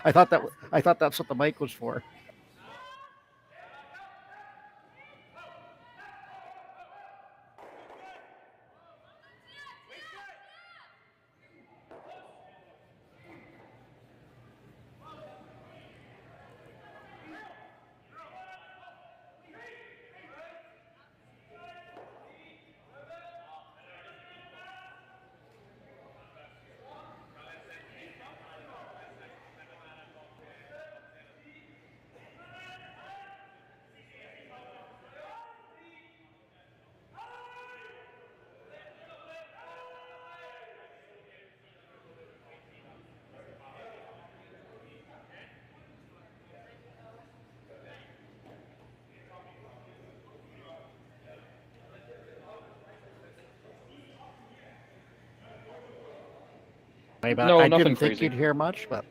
I thought that's what the mic was for. Maybe No, I nothing didn't think crazy. you'd hear much, but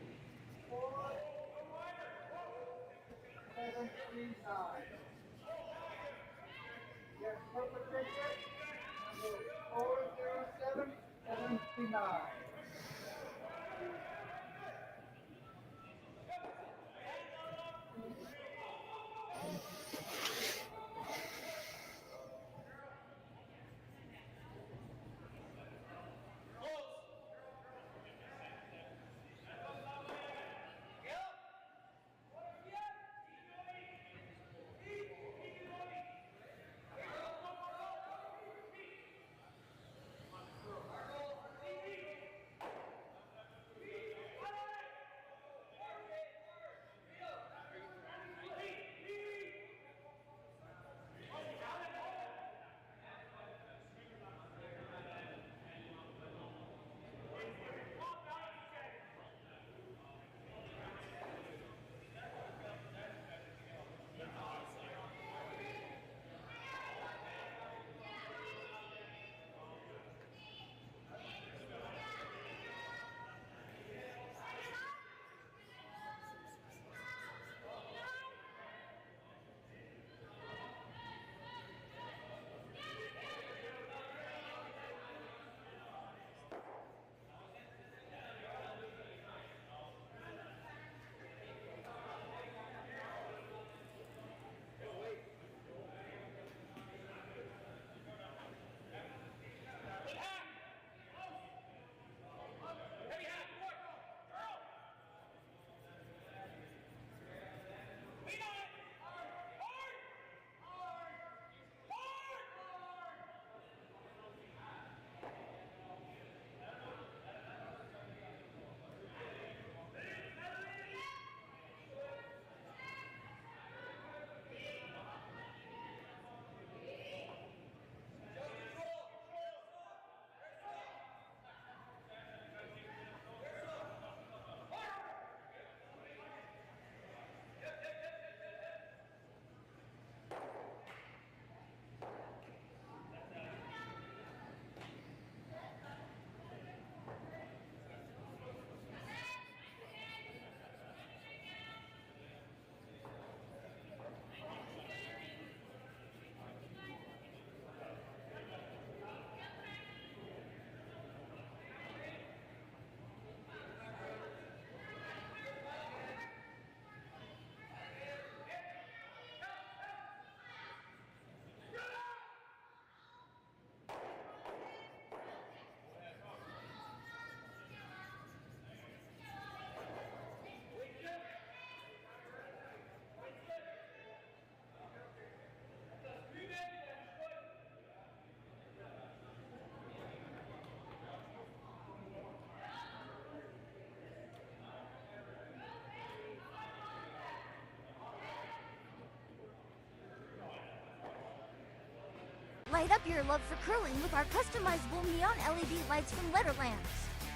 Light up your love for curling with our customizable neon LED lights from Letterlands.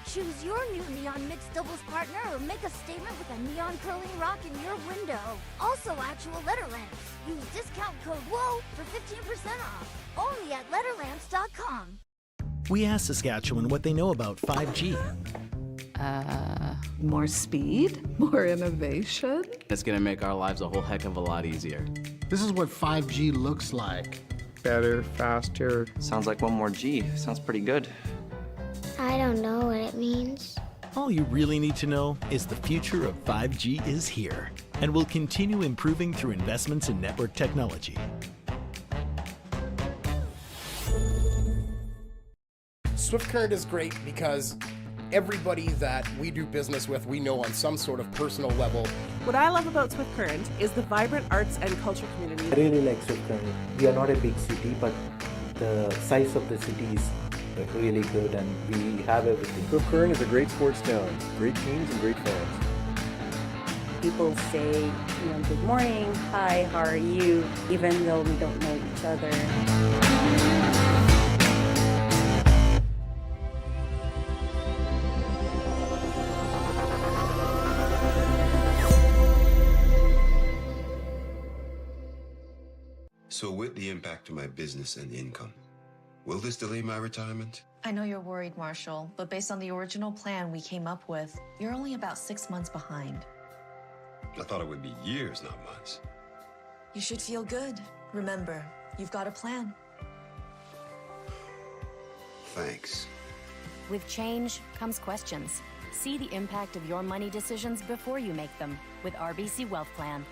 Choose your new neon mixed doubles partner or make a statement with a neon curling rock in your window. Also actual Letterlands. Use discount code WHOA for 15% off. Only at Letterlands.com. We asked Saskatchewan what they know about 5G. More speed, more innovation. It's gonna make our lives a whole heck of a lot easier. This is what 5G looks like. Better, faster. Sounds like one more G. Sounds pretty good. I don't know what it means. All you really need to know is the future of 5G is here and will continue improving through investments in network technology. Swift Current is great because everybody that we do business with, we know on some sort of personal level. What I love about Swift Current is the vibrant arts and culture community. I really like Swift Current. We are not a big city, but the size of the city is really good and we have everything. Swift Current is a great sports town, great teams and great fans. People say, good morning, hi, how are you, even though we don't know each other. So with the impact to my business and income, will this delay my retirement? I know you're worried, Marshall, but based on the original plan we came up with, you're only about 6 months behind. I thought it would be years, not months. You should feel good. Remember, you've got a plan. Thanks. With change comes questions. See the impact of your money decisions before you make them with RBC Wealth Plan.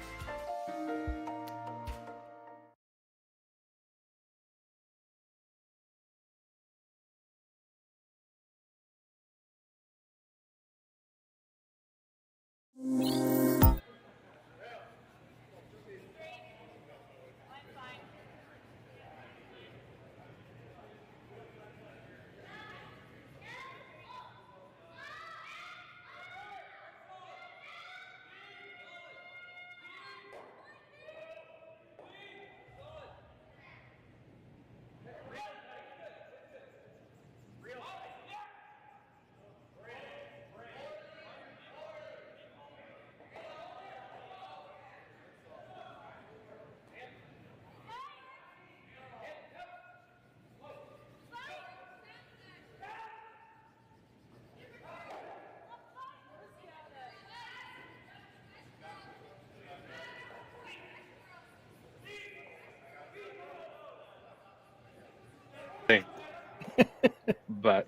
But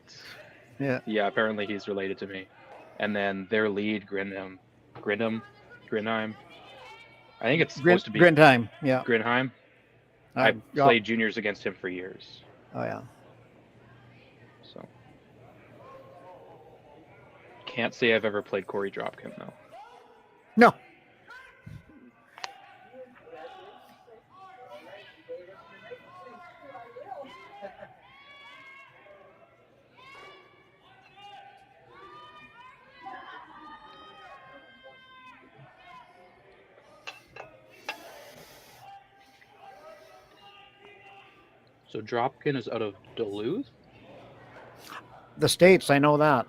yeah, apparently he's related to me. And then their lead, Grinheim. I think it's supposed to be Grindheim. Yeah, Grinheim. I played juniors against him for years. Oh yeah. So can't say I've ever played Corey Dropkin though. No. So Dropkin is out of Duluth? The States, I know that.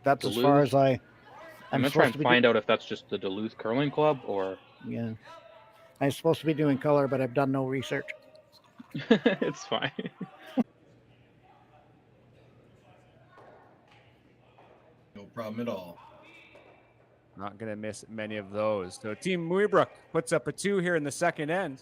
That's Duluth? As far as I'm going to try and find out if that's just the Duluth Curling Club or... Yeah. I'm supposed to be doing color, but I've done no research. It's fine. No problem at all. Not going to miss many of those. So Team Mooibroek puts up a 2 here in the second end.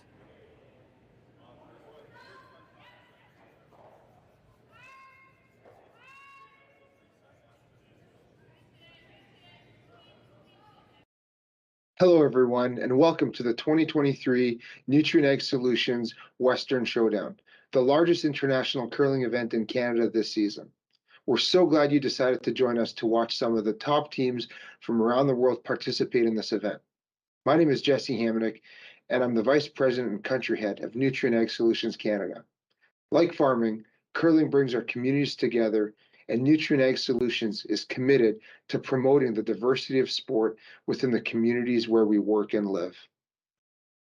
Hello, everyone, and welcome to the 2023 Nutrien Ag Solutions Western Showdown, the largest international curling event in Canada this season. We're so glad you decided to join us to watch some of the top teams from around the world participate in this event. My name is Jesse Hamonic, and I'm the Vice President and Country Head of Nutrien Ag Solutions Canada. Like farming, curling brings our communities together, and Nutrien Ag Solutions is committed to promoting the diversity of sport within the communities where we work and live.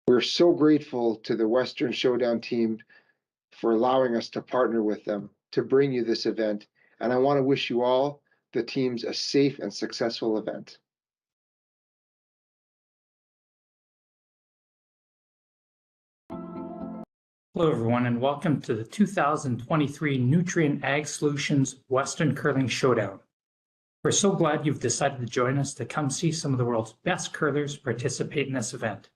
We're so grateful to the Western Showdown team for allowing us to partner with them to bring you this event, and I want to wish you all, the teams, a safe and successful event. Hello, everyone, and welcome to the 2023 Nutrien Ag Solutions Western Curling Showdown. We're so glad you've decided to join us to come see some of the world's best curlers participate in this event.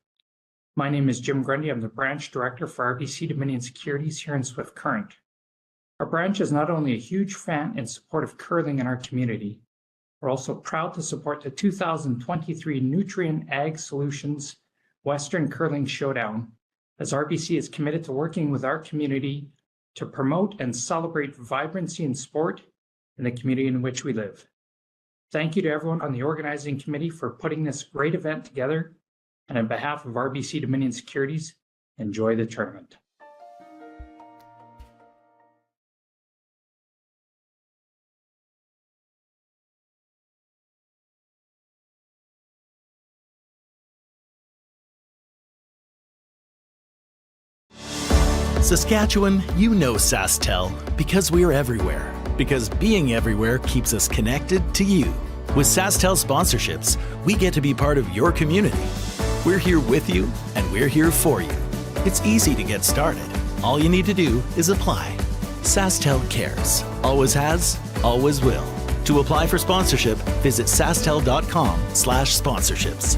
My name is Jim Grundy. I'm the Branch Director for RBC Dominion Securities here in Swift Current. Our branch is not only a huge fan and support of curling in our community, We're also proud to support the 2023 Nutrien Ag Solutions Western Curling Showdown, as RBC is committed to working with our community to promote and celebrate vibrancy in sport in the community in which we live. Thank you to everyone on the organizing committee for putting this great event together. And on behalf of RBC Dominion Securities, enjoy the tournament. Saskatchewan, you know SaskTel because we're everywhere. Because being everywhere keeps us connected to you. With SaskTel sponsorships, we get to be part of your community. We're here with you, and we're here for you. It's easy to get started. All you need to do is apply. SaskTel cares. Always has, always will. To apply for sponsorship, visit sastel.com/sponsorships.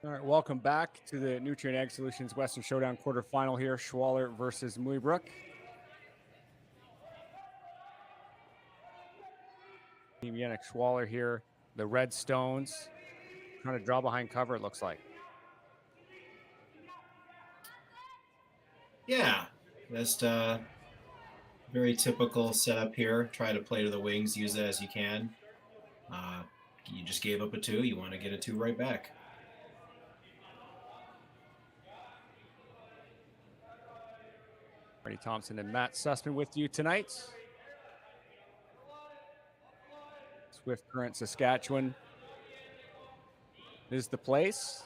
All right, welcome back to the Nutrien Ag Solutions Western Showdown quarterfinal here. Schwaller versus Mooibroek. Team Yannick Schwaller here. The Red Stones trying to draw behind cover, it looks like. Yeah, just very typical setup here. Try to play to the wings, use it as you can. You just gave up a 2. You want to get a 2 right back. Marty Thompson and Matt Sussman with you tonight. Swift Current, Saskatchewan is the place.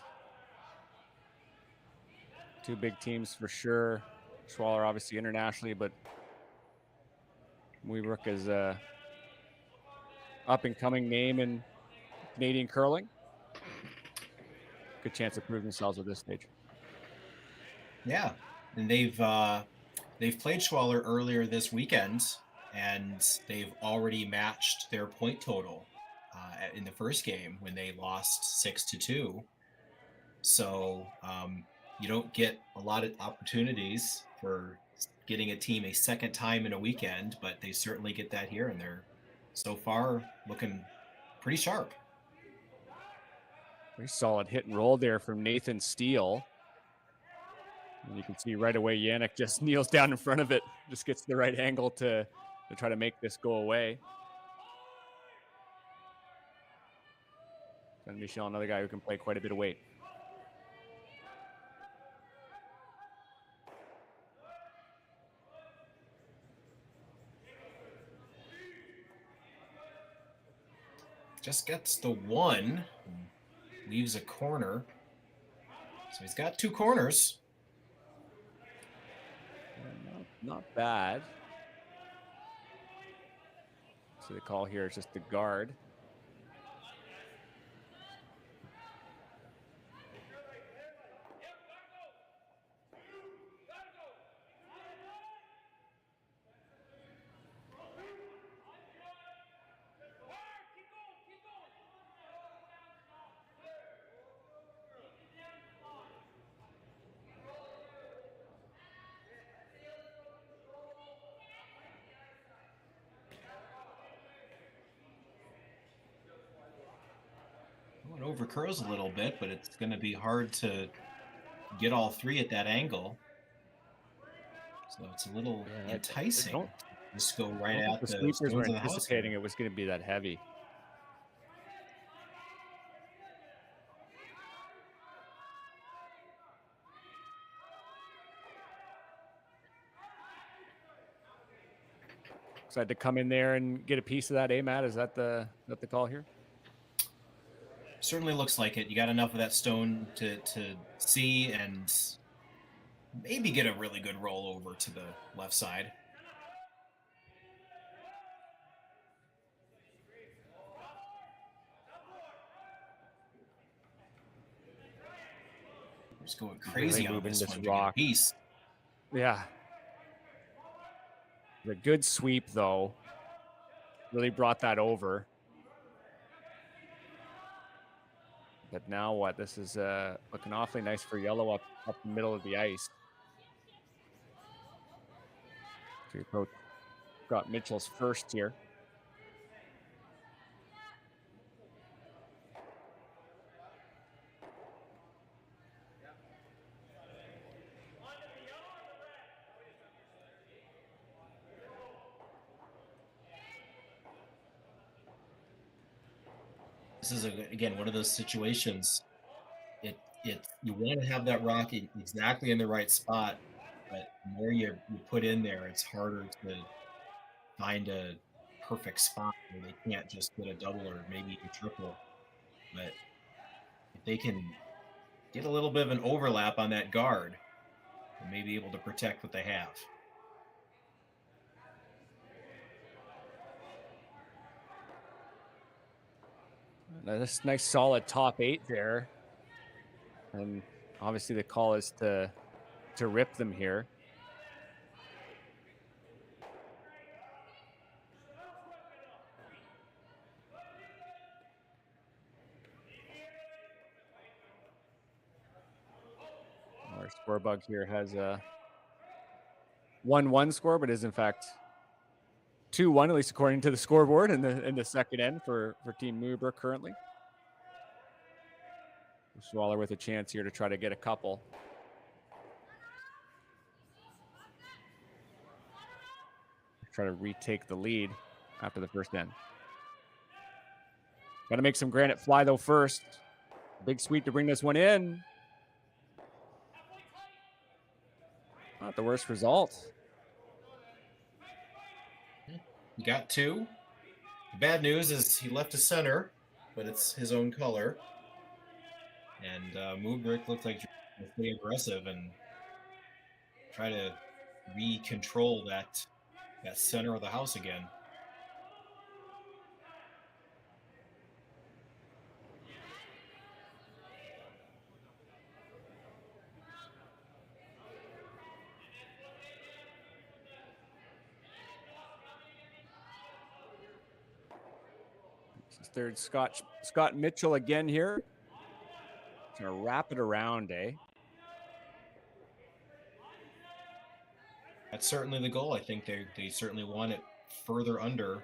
Two big teams for sure. Schwaller obviously internationally, but Mooibroek is a up-and-coming name in Canadian curling. Good chance to prove themselves at this stage. Yeah, and they've played Schwaller earlier this weekend, and they've already matched their point total in the first game when they lost 6-2. So you don't get a lot of opportunities for getting a team a second time in a weekend, but they certainly get that here, and they're so far looking pretty sharp. Very solid hit and roll there from Nathan Steele. And you can see right away Yannick just kneels down in front of it, just gets the right angle to try to make this go away. And Michel, another guy who can play quite a bit of weight. Just gets the 1, leaves a corner. So he's got 2 corners. Not bad. So the call here is just the guard. It over curls a little bit, but it's going to be hard to get all 3 at that angle. So it's a little enticing. Just go right at the the sweepers were stones of the house. anticipating it was going to be that heavy. So I had to come in there and get a piece of that, Matt? Is that the call here? Certainly looks like it. You got enough of that stone to see and maybe get a really good roll over to the left side. Just going crazy on this one. rock. Piece. Yeah. The good sweep, though, really brought that over. But now what? This is looking awfully nice for yellow up the middle of the ice. So we approach Scott Mitchell's first here. This is again one of those situations. You want to have that rock exactly in the right spot, but the more you put in there, it's harder to find a perfect spot where they can't just get a double or maybe a triple. But if they can get a little bit of an overlap on that guard, they may be able to protect what they have. This nice solid top 8 there. And obviously the call is to rip them here. Our score bug here has a 1-1 score, but is in fact 2-1, at least according to the scoreboard in the second end for Team Mooibroek currently. Schwaller with a chance here to try to get a couple. Try to retake the lead after the first end. Got to make some granite fly though first. Big sweep to bring this one in. Not the worst result. He got 2. The bad news is he left a center, but it's his own color. And Mooibroek looked like to stay aggressive and try to re-control that center of the house again. Third Scott Mitchell again here. Gonna wrap it around, eh? That's certainly the goal. I think they certainly want it further under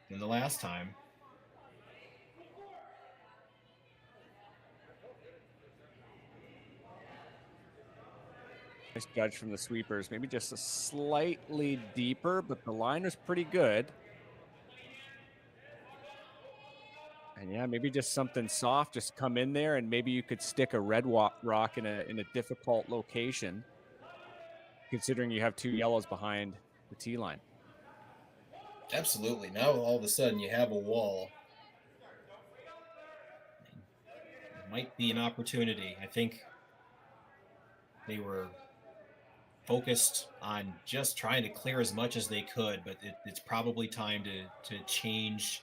than the last time. Nice judge from the sweepers. Maybe just a slightly deeper, but the line was pretty good. And yeah, maybe just something soft, just come in there, and maybe you could stick a red rock in a difficult location, considering you have 2 yellows behind the tee line. Absolutely. Now all of a sudden you have a wall. It might be an opportunity. I think they were focused on just trying to clear as much as they could, but it's probably time to change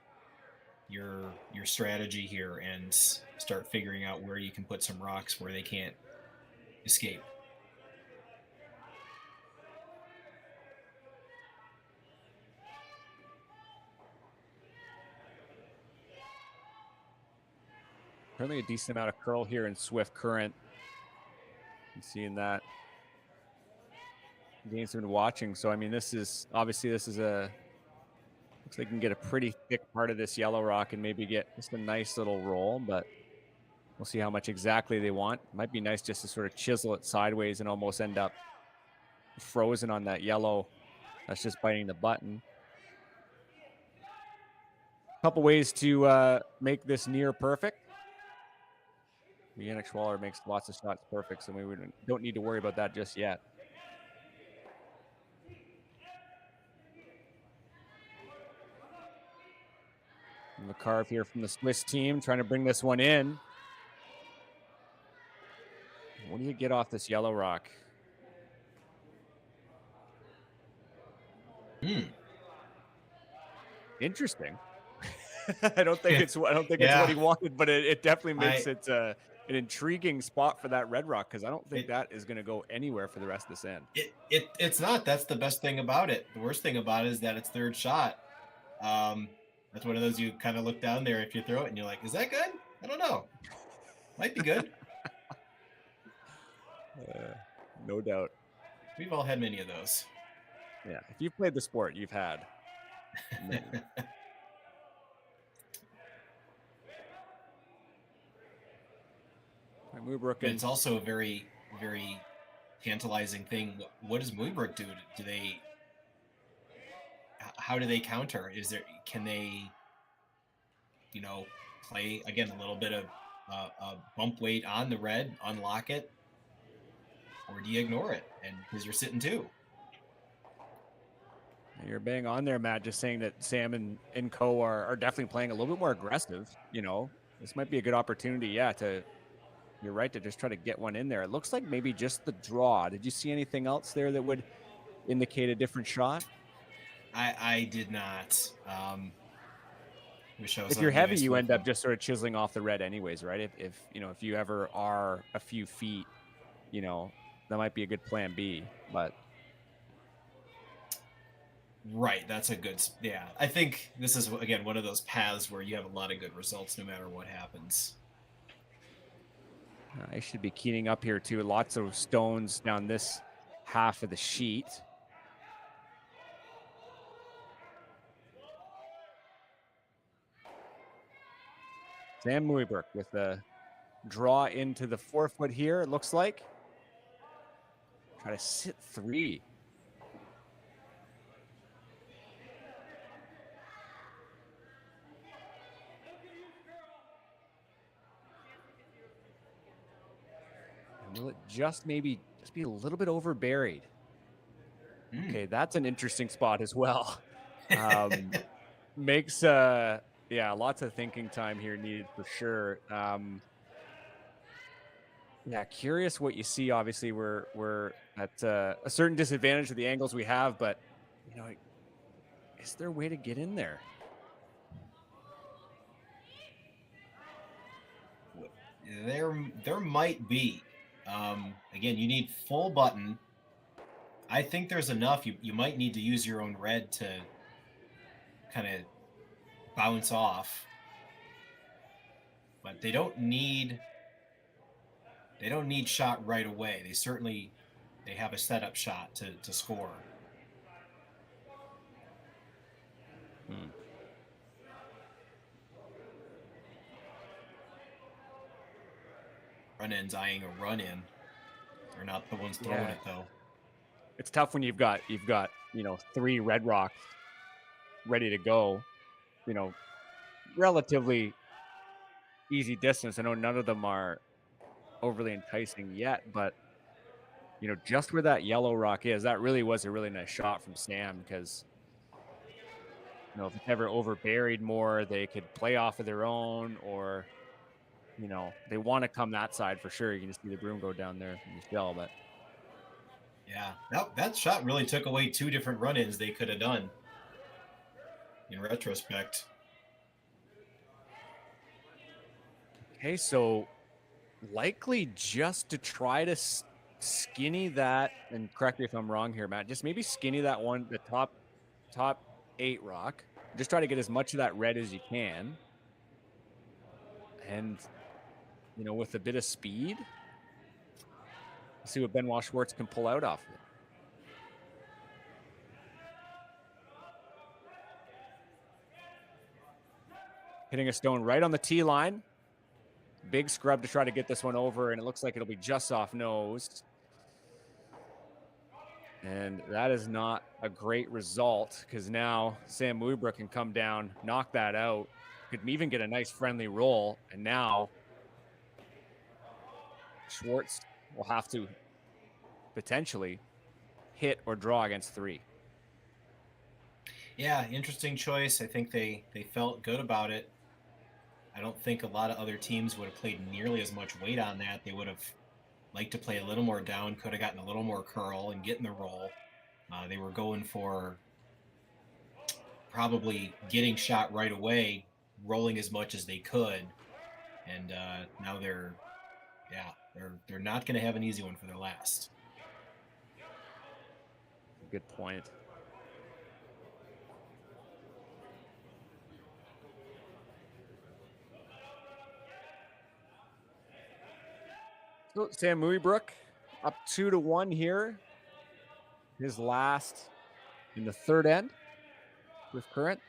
your strategy here and start figuring out where you can put some rocks where they can't escape. Currently a decent amount of curl here in Swift Current. I'm seeing that games have been watching. So I mean, this is a looks like you can get a pretty thick part of this yellow rock and maybe get just a nice little roll, but we'll see how much exactly they want. Might be nice just to sort of chisel it sideways and almost end up frozen on that yellow. That's just biting the button. A couple ways to make this near perfect. Yannick Schwaller makes lots of shots perfect, so we don't need to worry about that just yet. And the carve here from the Swiss team, trying to bring this one in. What do you get off this yellow rock? Interesting. I don't think it's what he wanted, but it definitely makes it an intriguing spot for that red rock because I don't think that is going to go anywhere for the rest of this end. It's not. That's the best thing about it. The worst thing about it is that it's third shot. That's one of those you kind of look down there if you throw it and you're like, is that good? I don't know. Might be good. No doubt. We've all had many of those. Yeah, if you've played the sport, you've had many. Mooibroek. It's also a very, very tantalizing thing. What does Mooibroek do? Do they? How do they counter? Can they, play again a little bit of bump weight on the red, unlock it, or do you ignore it? And because you're sitting two. You're bang on there, Matt, just saying that Sam and Co are definitely playing a little bit more aggressive. This might be a good opportunity, you're right, to just try to get one in there. It looks like maybe just the draw. Did you see anything else there that would indicate a different shot? I did not. Wish I was. If you're heavy, you end up just sort of chiseling off the red anyways, right? If you ever are a few feet, that might be a good plan B, but. Right, that's a good, I think this is, again, one of those paths where you have a lot of good results no matter what happens. I should be keening up here too. Lots of stones down this half of the sheet. Sam Mooibroek with the draw into the 4-foot here, it looks like. Try to sit 3. Will it just maybe just be a little bit over buried? Okay, that's an interesting spot as well. Makes lots of thinking time here needed for sure. Curious what you see. Obviously, we're at a certain disadvantage with the angles we have, but is there a way to get in there? There might be. Again, you need full button. I think there's enough. You might need to use your own red to kind of bounce off, but they don't need shot right away. They have a setup shot to score. Run-ins eyeing a run-in. They're not the ones throwing it though. It's tough when you've got 3 red rocks ready to go. Relatively easy distance. I know none of them are overly enticing yet, but just where that yellow rock is, that really was a really nice shot from Sam because if it's ever over buried more, they could play off of their own or. They want to come that side for sure. You can just see the broom go down there from the shell, but that shot really took away 2 different run-ins they could have done in retrospect. Okay, so likely just to try to skinny that, and correct me if I'm wrong here, Matt, just maybe skinny that one, the top 8 rock. Just try to get as much of that red as you can. And with a bit of speed, see what Benoit Schwartz can pull out off of it. Hitting a stone right on the tee line. Big scrub to try to get this one over, and it looks like it'll be just off nose. And that is not a great result because now Sam Mooibroek can come down, knock that out. Could even get a nice friendly roll, and now Schwartz will have to potentially hit or draw against 3. Yeah, interesting choice. I think they felt good about it. I don't think a lot of other teams would have played nearly as much weight on that. They would have liked to play a little more down, could have gotten a little more curl and get in the roll. They were going for probably getting shot right away, rolling as much as they could, and now they're Yeah, they're not going to have an easy one for their last. Good point. So Sam Mooibroek up 2-1 here. His last in the third end with Current.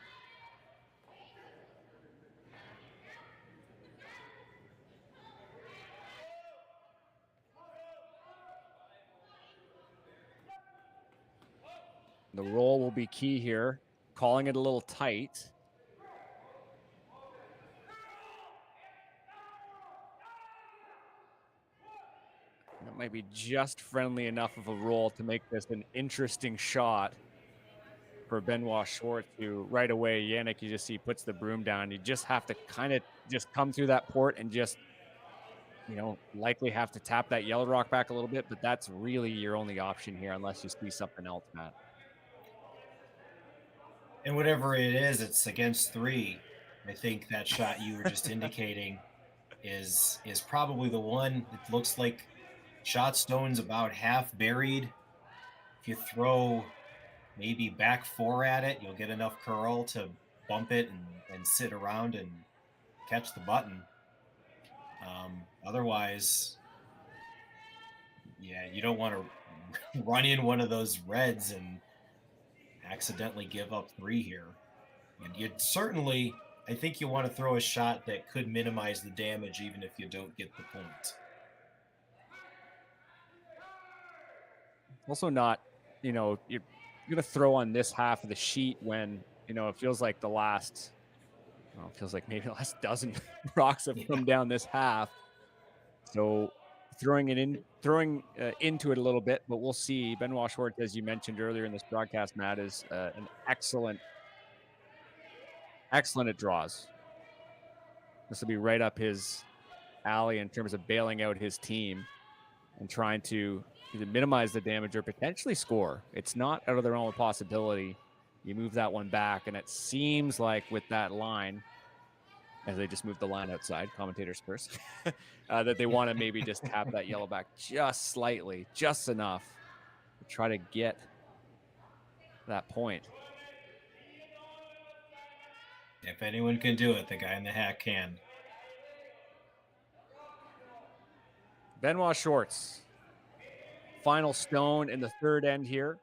The roll will be key here. Calling it a little tight. That might be just friendly enough of a roll to make this an interesting shot for Benoit Schwartz, who right away, Yannick, you just see puts the broom down. You just have to kind of just come through that port and just, you know, likely have to tap that yellow rock back a little bit, but that's really your only option here unless you see something else, Matt. And whatever it is, it's against 3. I think that shot you were just indicating is probably the one that looks like shot stone's about half buried. If you throw maybe back 4 at it, you'll get enough curl to bump it and sit around and catch the button. Otherwise, yeah, you don't want to run in one of those reds and accidentally give up 3 here. And you'd certainly, I think you want to throw a shot that could minimize the damage even if you don't get the point. Also not, you know, you're going to throw on this half of the sheet when, you know, it feels like the last, well, it feels like maybe the last dozen rocks have come down this half. So throwing into it a little bit, but we'll see. Benoit Schwartz, as you mentioned earlier in this broadcast, Matt, is an excellent at draws. This will be right up his alley in terms of bailing out his team and trying to either minimize the damage or potentially score. It's not out of the realm of possibility. You move that one back, and it seems like with that line, as they just moved the line outside, commentators first, that they want to maybe just tap that yellow back just slightly, just enough to try to get that point. If anyone can do it, the guy in the hat can. Benoit Schwartz, final stone in the third end here.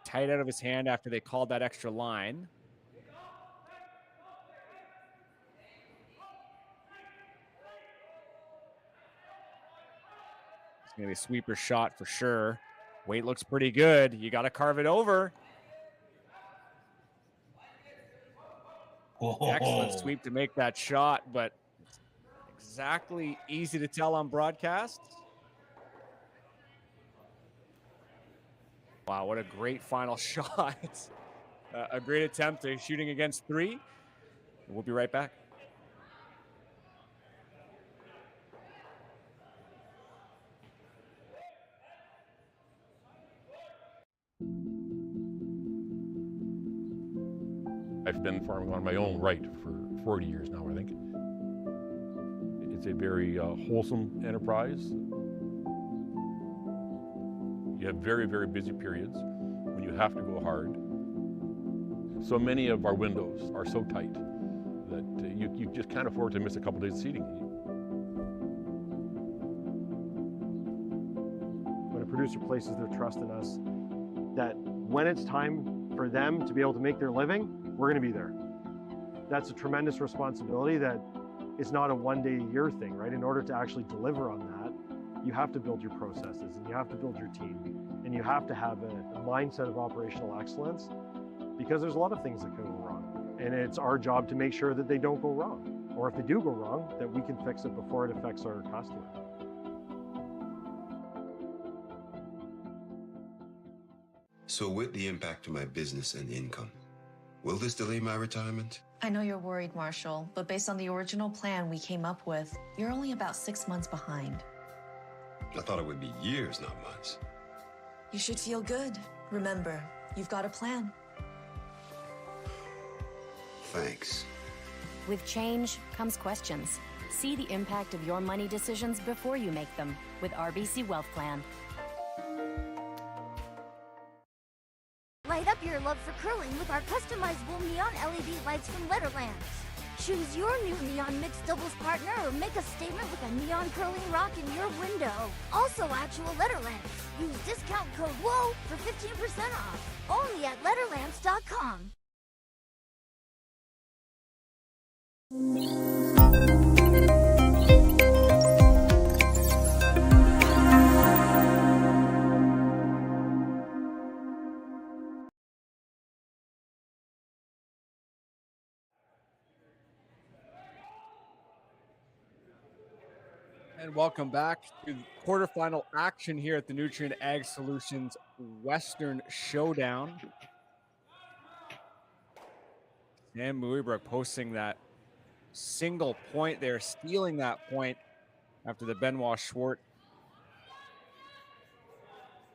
Tight out of his hand after they called that extra line. It's going to be a sweeper shot for sure. Weight looks pretty good. You got to carve it over. Whoa. Excellent sweep to make that shot, but exactly easy to tell on broadcast. Wow, what a great final shot. A great attempt at shooting against 3. We'll be right back. I've been farming on my own right for 40 years now, I think. It's a very wholesome enterprise. You have very, very busy periods when you have to go hard. So many of our windows are so tight that you just can't afford to miss a couple days of seeding. When a producer places their trust in us, that when it's time for them to be able to make their living, we're going to be there. That's a tremendous responsibility that is not a one-day-a-year thing, right? In order to actually deliver on that, you have to build your processes and you have to build your team and you have to have a mindset of operational excellence, because there's a lot of things that can go wrong. And it's our job to make sure that they don't go wrong. Or if they do go wrong, that we can fix it before it affects our customer. So with the impact to my business and income, will this delay my retirement? I know you're worried, Marshall, but based on the original plan we came up with, you're only about 6 months behind. I thought it would be years, not months. You should feel good. Remember, you've got a plan. Thanks. With change comes questions. See the impact of your money decisions before you make them with RBC Wealth Plan. Light up your love for curling with our customizable neon LED lights from Letterlands. Choose your new neon mixed doubles partner or make a statement with a neon curling rock in your window. Also actual Letterlands. Use discount code WHOA for 15% off. Only at Letterlands.com. And welcome back to quarterfinal action here at the Nutrien Ag Solutions Western Showdown. And Mooibroek posting that single point there, stealing that point after the Benoit Schwartz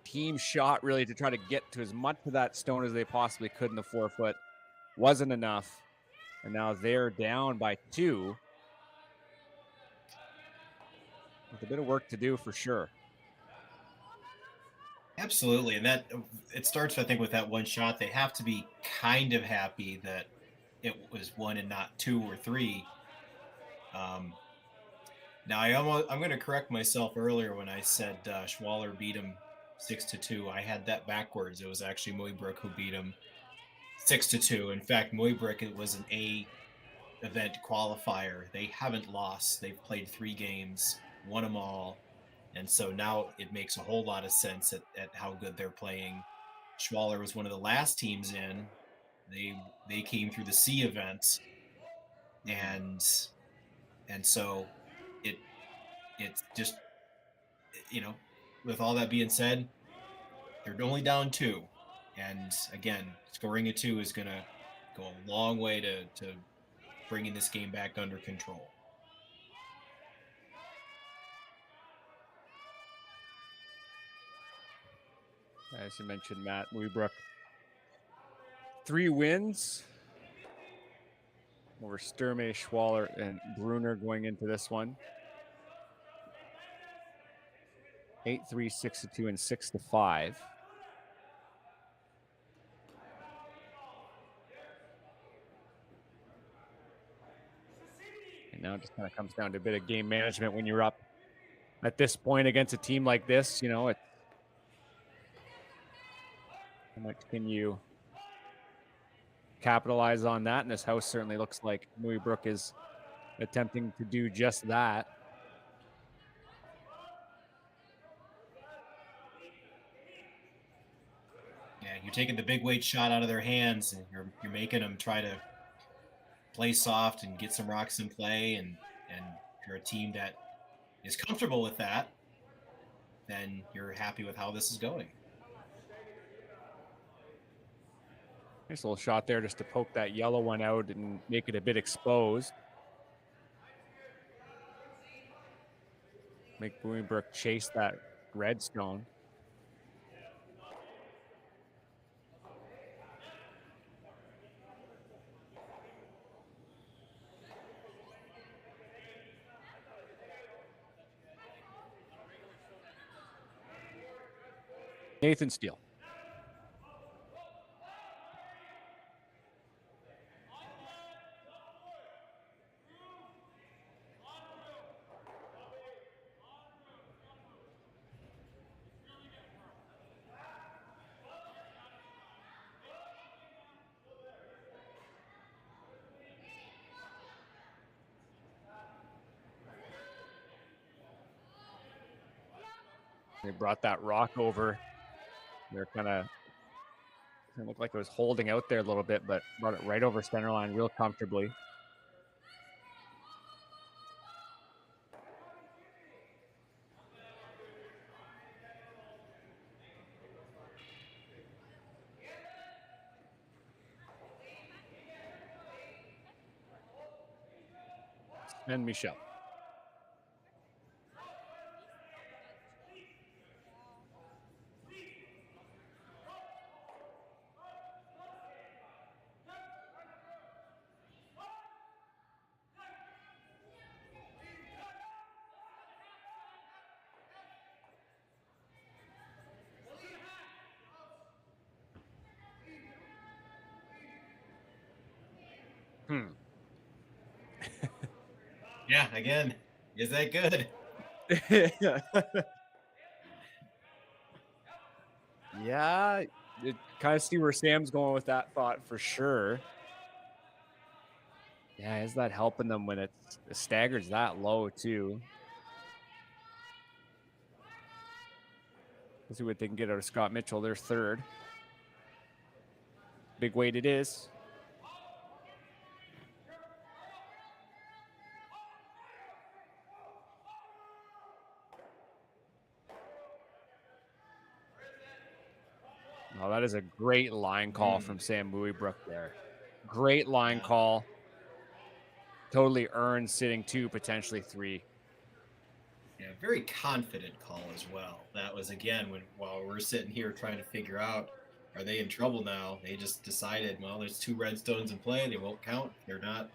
team shot really to try to get to as much of that stone as they possibly could in the 4-foot. Wasn't enough. And now they're down by 2. With a bit of work to do for sure. Absolutely. And that it starts, I think, with that one shot. They have to be kind of happy that it was 1 and not 2 or 3. Now I'm going to correct myself earlier when I said Schwaller beat him 6-2. I had that backwards. It was actually Mooibroek who beat him 6-2. In fact, Mooibroek, it was an A event qualifier. They haven't lost. They've played 3 games, won them all. And so now it makes a whole lot of sense at how good they're playing. Schwaller was one of the last teams in. They came through the C event, and so it's just, with all that being said, they're only down 2, and again, scoring a 2 is going to go a long way to bringing this game back under control. As you mentioned, Matt, Mooibroek, 3 wins over Sturmey, Schwaller, and Brunner going into this one. 8-3, 6-2, and 6-5. And now it just kind of comes down to a bit of game management when you're up at this point against a team like this. How much can you capitalize on that? And this house certainly looks like Mooibroek is attempting to do just that. Yeah, you're taking the big weight shot out of their hands, and you're making them try to play soft and get some rocks in play. And if you're a team that is comfortable with that, then you're happy with how this is going. Nice little shot there just to poke that yellow one out and make it a bit exposed. Make Mooibroek chase that red stone. Nathan Steele. They brought that rock over. They're kind of, it looked like it was holding out there a little bit, but brought it right over center line real comfortably. And Michel. Yeah, again, is that good? Yeah, it kind of see where Sam's going with that thought for sure. Yeah, is that helping them when it's the stagger's that low too? Let's see what they can get out of Scott Mitchell. They're third. Big weight it is. Oh, that is a great line call from Sam Mooibroek there. Great line call. Totally earned sitting 2, potentially 3. Yeah, very confident call as well. That was, again, while we're sitting here trying to figure out, are they in trouble now? They just decided, well, there's 2 red stones in play. They won't count. They're not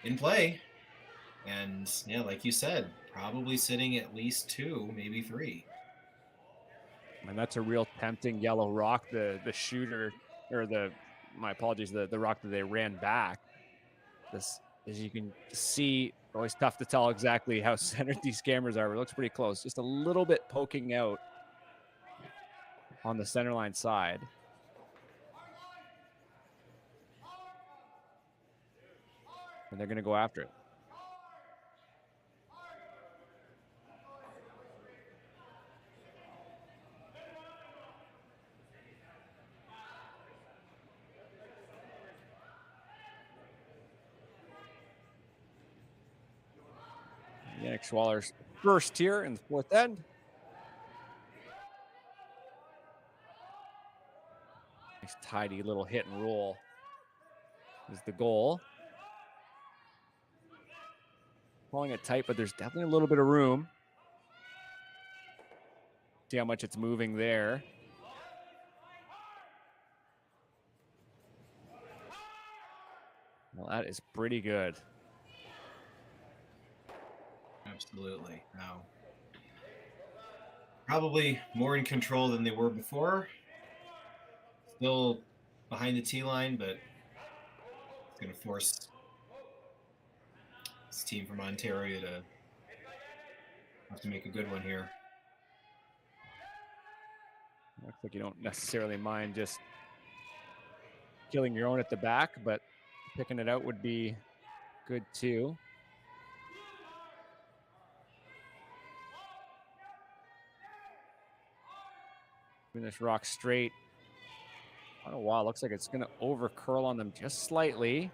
in play. And, yeah, like you said, probably sitting at least 2, maybe 3. And that's a real tempting yellow rock. The shooter, or my apologies, the rock that they ran back. This, as you can see, always tough to tell exactly how centered these cameras are, but it looks pretty close. Just a little bit poking out on the center line side. And they're going to go after it. Yannick Schwaller's first here in the 4th end. Nice tidy little hit and roll is the goal. Calling it tight, but there's definitely a little bit of room. See how much it's moving there. Well, that is pretty good. Absolutely. Now, probably more in control than they were before. Still behind the tee line, but it's going to force this team from Ontario to have to make a good one here. Looks like you don't necessarily mind just killing your own at the back, but picking it out would be good too. This rock straight. Oh, wow. Looks like it's going to over curl on them just slightly.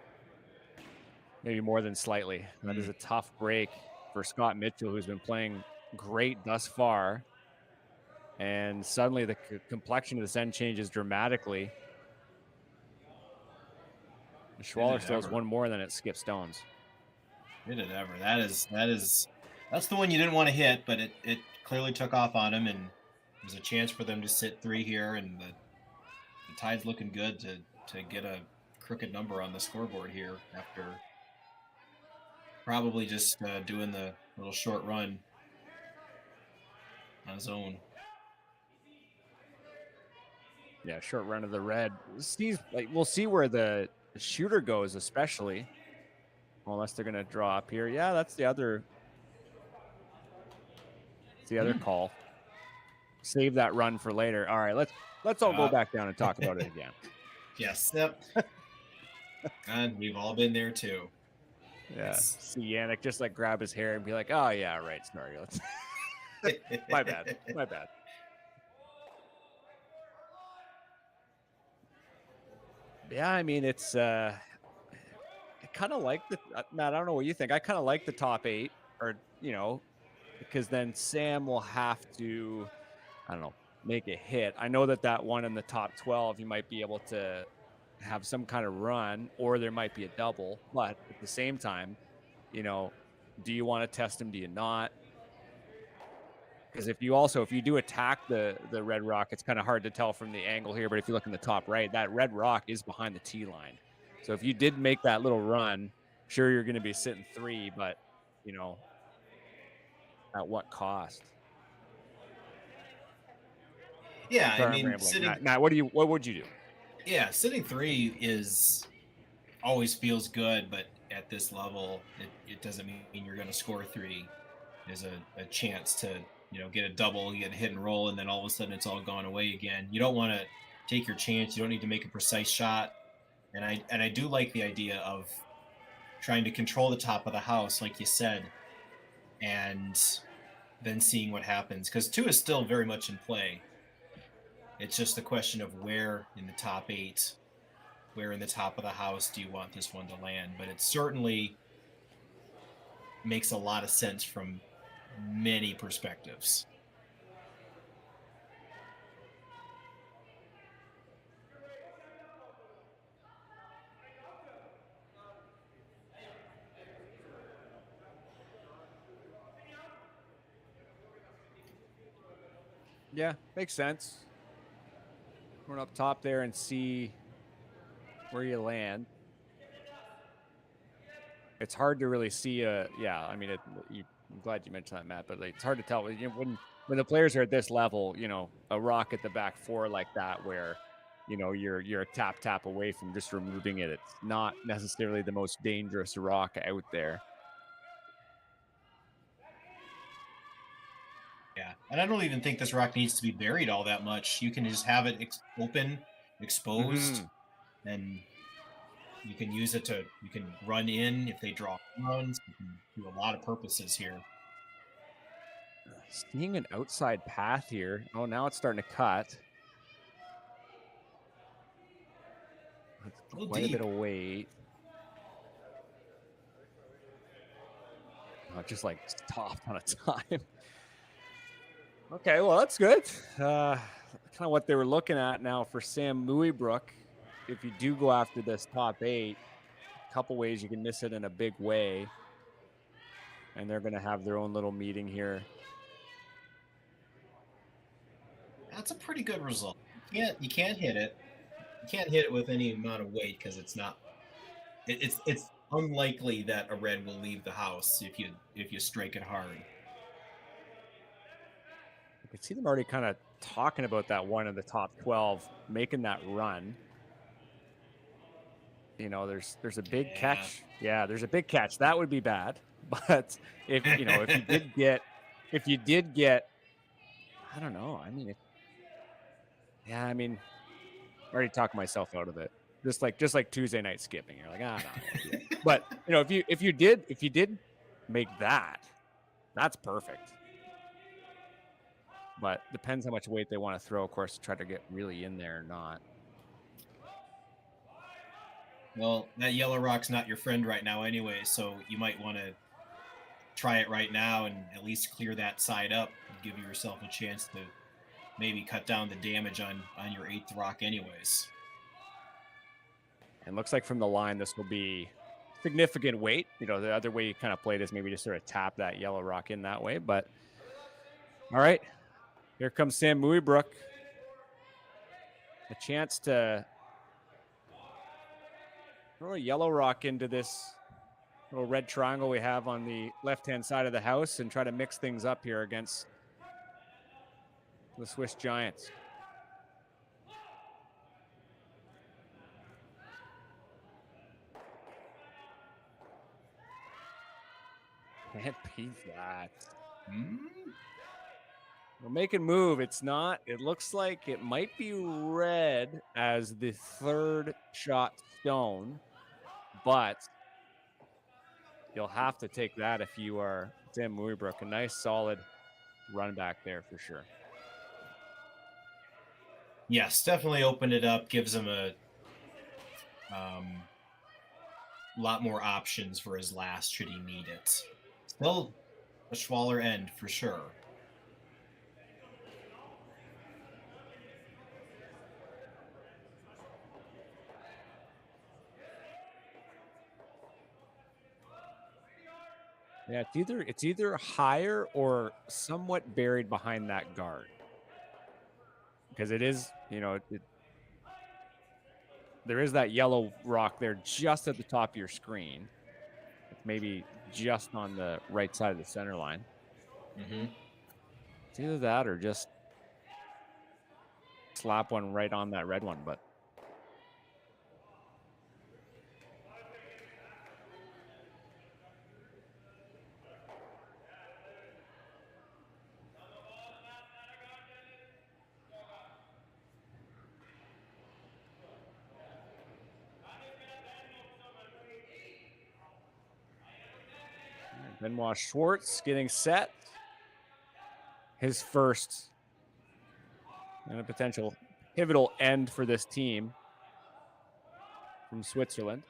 Maybe more than slightly. That is a tough break for Scott Mitchell, who's been playing great thus far. And suddenly the complexion of this end changes dramatically. Schwaller still has one more, and then it skips stones. Did it ever? That's the one you didn't want to hit, but it clearly took off on him, and there's a chance for them to sit 3 here, and the tide's looking good to get a crooked number on the scoreboard here after probably just doing the little short run on his own. Yeah, short run of the red. We'll see where the shooter goes, especially. Unless they're going to draw up here. Yeah, that's the other call. Save that run for later. All right, let's all go back down and talk about it again. Yes, yep. And we've all been there too. Yeah. See Yannick just like grab his hair and be like, "Oh yeah, right, sorry. Let's my bad. Yeah, I mean it's I kind of like the Matt, I don't know what you think. I kind of like the top 8, or because then Sam will have to, I don't know, make a hit. I know that one in the top 12, you might be able to have some kind of run, or there might be a double. But at the same time, do you want to test him? Do you not? Because if you do attack the red rock, it's kind of hard to tell from the angle here. But if you look in the top right, that red rock is behind the tee line. So if you did make that little run, sure, you're going to be sitting 3, but at what cost? Yeah, Sorry, I mean, Matt, what would you do? Yeah, sitting 3 is always feels good, but at this level, it doesn't mean you're going to score 3. There's a chance to, get a double, get a hit and roll, and then all of a sudden it's all gone away again. You don't want to take your chance. You don't need to make a precise shot. And I do like the idea of trying to control the top of the house, like you said, and then seeing what happens. Because 2 is still very much in play. It's just the question of where in the top 8, where in the top of the house do you want this one to land. But it certainly makes a lot of sense from many perspectives. Yeah, makes sense. Run up top there and see where you land. It's hard to really see I'm glad you mentioned that, Matt, but it's hard to tell when the players are at this level, a rock at the back 4 like that, where, you're a tap away from just removing it. It's not necessarily the most dangerous rock out there. Yeah, and I don't even think this rock needs to be buried all that much. You can just have it open, exposed, and you can use it you can run in if they draw runs. You can do a lot of purposes here. Seeing an outside path here. Oh, now it's starting to cut. That's quite a bit of weight. Oh, just like stopped on a time. Okay, well, that's good. Kind of what they were looking at now for Sam Mooibroek. If you do go after this top 8, a couple ways you can miss it in a big way. And they're going to have their own little meeting here. That's a pretty good result. You can't hit it. You can't hit it with any amount of weight because it's not. It's unlikely that a red will leave the house if you strike it hard. I can see them already kind of talking about that one in the top 12, making that run. There's a big catch. Yeah, there's a big catch. That would be bad. But if you did get, I don't know. I mean, I'm already talking myself out of it. Just like Tuesday night skipping. You're like, no. But if you did make that, that's perfect. But depends how much weight they want to throw, of course, to try to get really in there or not. Well, that yellow rock's not your friend right now anyway, so you might want to try it right now and at least clear that side up and give yourself a chance to maybe cut down the damage on your 8th rock anyways. And looks like from the line, this will be significant weight. The other way you kind of played is maybe just sort of tap that yellow rock in that way. But all right, here comes Sam Mooibroek. A chance to throw a yellow rock into this little red triangle we have on the left-hand side of the house and try to mix things up here against the Swiss Giants. Can't beat that. We're making move. It's not. It looks like it might be red as the 3rd shot stone, but you'll have to take that if you are Sam Mooibroek. A nice, solid run back there for sure. Yes, definitely opened it up. Gives him a lot more options for his last should he need it. Still a Schwaller end for sure. Yeah, it's either higher or somewhat buried behind that guard. Because it is, there is that yellow rock there just at the top of your screen. Maybe just on the right side of the center line. It's either that or just slap one right on that red one, but Benoit Schwartz getting set. His first and a potential pivotal end for this team from Switzerland.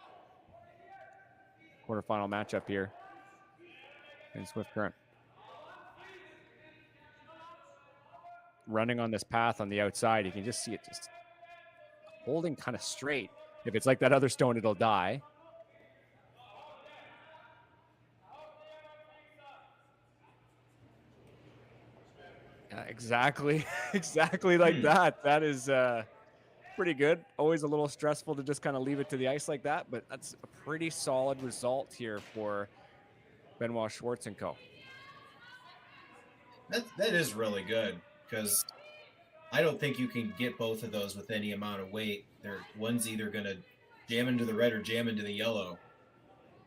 Quarterfinal matchup here in Swift Current. Running on this path on the outside, you can just see it just holding kind of straight. If it's like that other stone, it'll die. Exactly like that. That is pretty good. Always a little stressful to just kind of leave it to the ice like that, but that's a pretty solid result here for Benoit Schwartz and co. That is really good, because I don't think you can get both of those with any amount of weight. One's either going to jam into the red or jam into the yellow,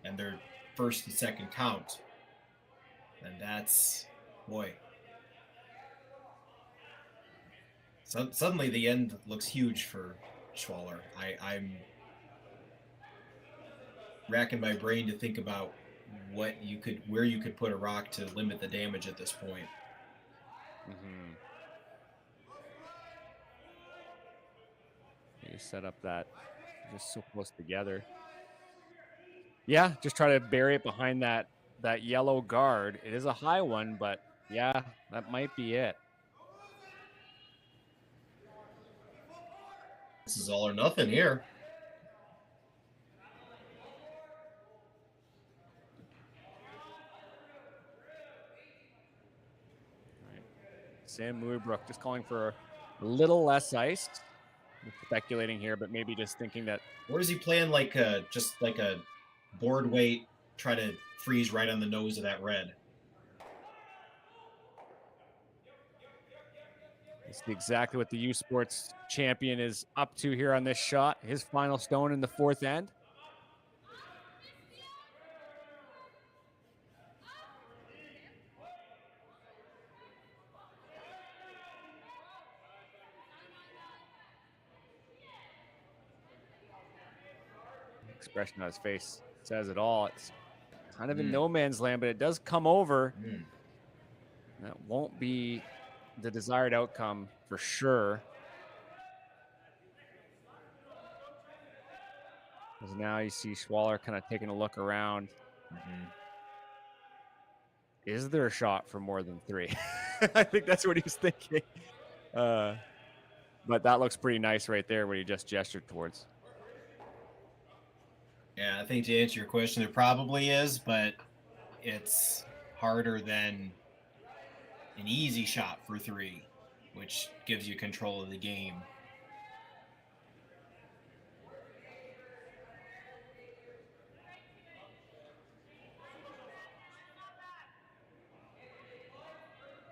and they're first and second count. And that's, boy. Suddenly the end looks huge for Schwaller. I'm racking my brain to think about where you could put a rock to limit the damage at this point. Mm-hmm. You set up that just so close together. Yeah, just try to bury it behind that yellow guard. It is a high one, but yeah, that might be it. This is all or nothing here. Right. Sam Mooibroek just calling for a little less ice. I'm speculating here, but maybe just thinking that. Or is he playing like just like a board weight, try to freeze right on the nose of that red? It's exactly what the U Sports champion is up to here on this shot. His final stone in the fourth end. Expression on his face says it all. It's kind of in no man's land, but it does come over. That won't be the desired outcome for sure. Because now you see Schwaller kind of taking a look around. Is there a shot for more than 3? I think that's what he was thinking. But that looks pretty nice right there, what he just gestured towards. Yeah, I think to answer your question, there probably is, but it's harder than an easy shot for 3, which gives you control of the game.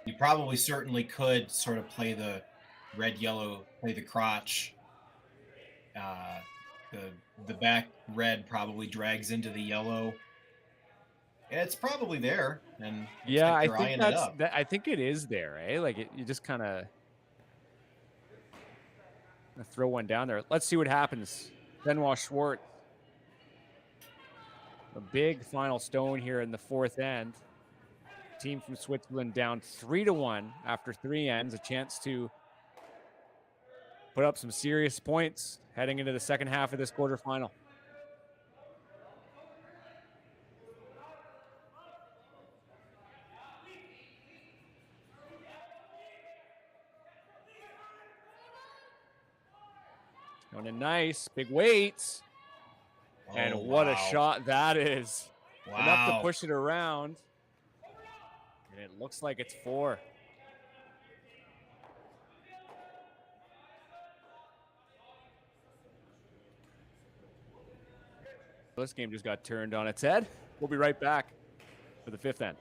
You probably certainly could sort of play the red-yellow, play the crotch. The back red probably drags into the yellow. It's probably there, and yeah, I think I think it is there, eh? Like you just kind of throw one down there. Let's see what happens. Benoit Schwartz, a big final stone here in the fourth end. Team from Switzerland down 3-1 after 3 ends. A chance to put up some serious points heading into the second half of this quarterfinal. Going in nice, big weights. And what a shot that is. Enough to push it around. And it looks like it's 4. This game just got turned on its head. We'll be right back for the fifth end.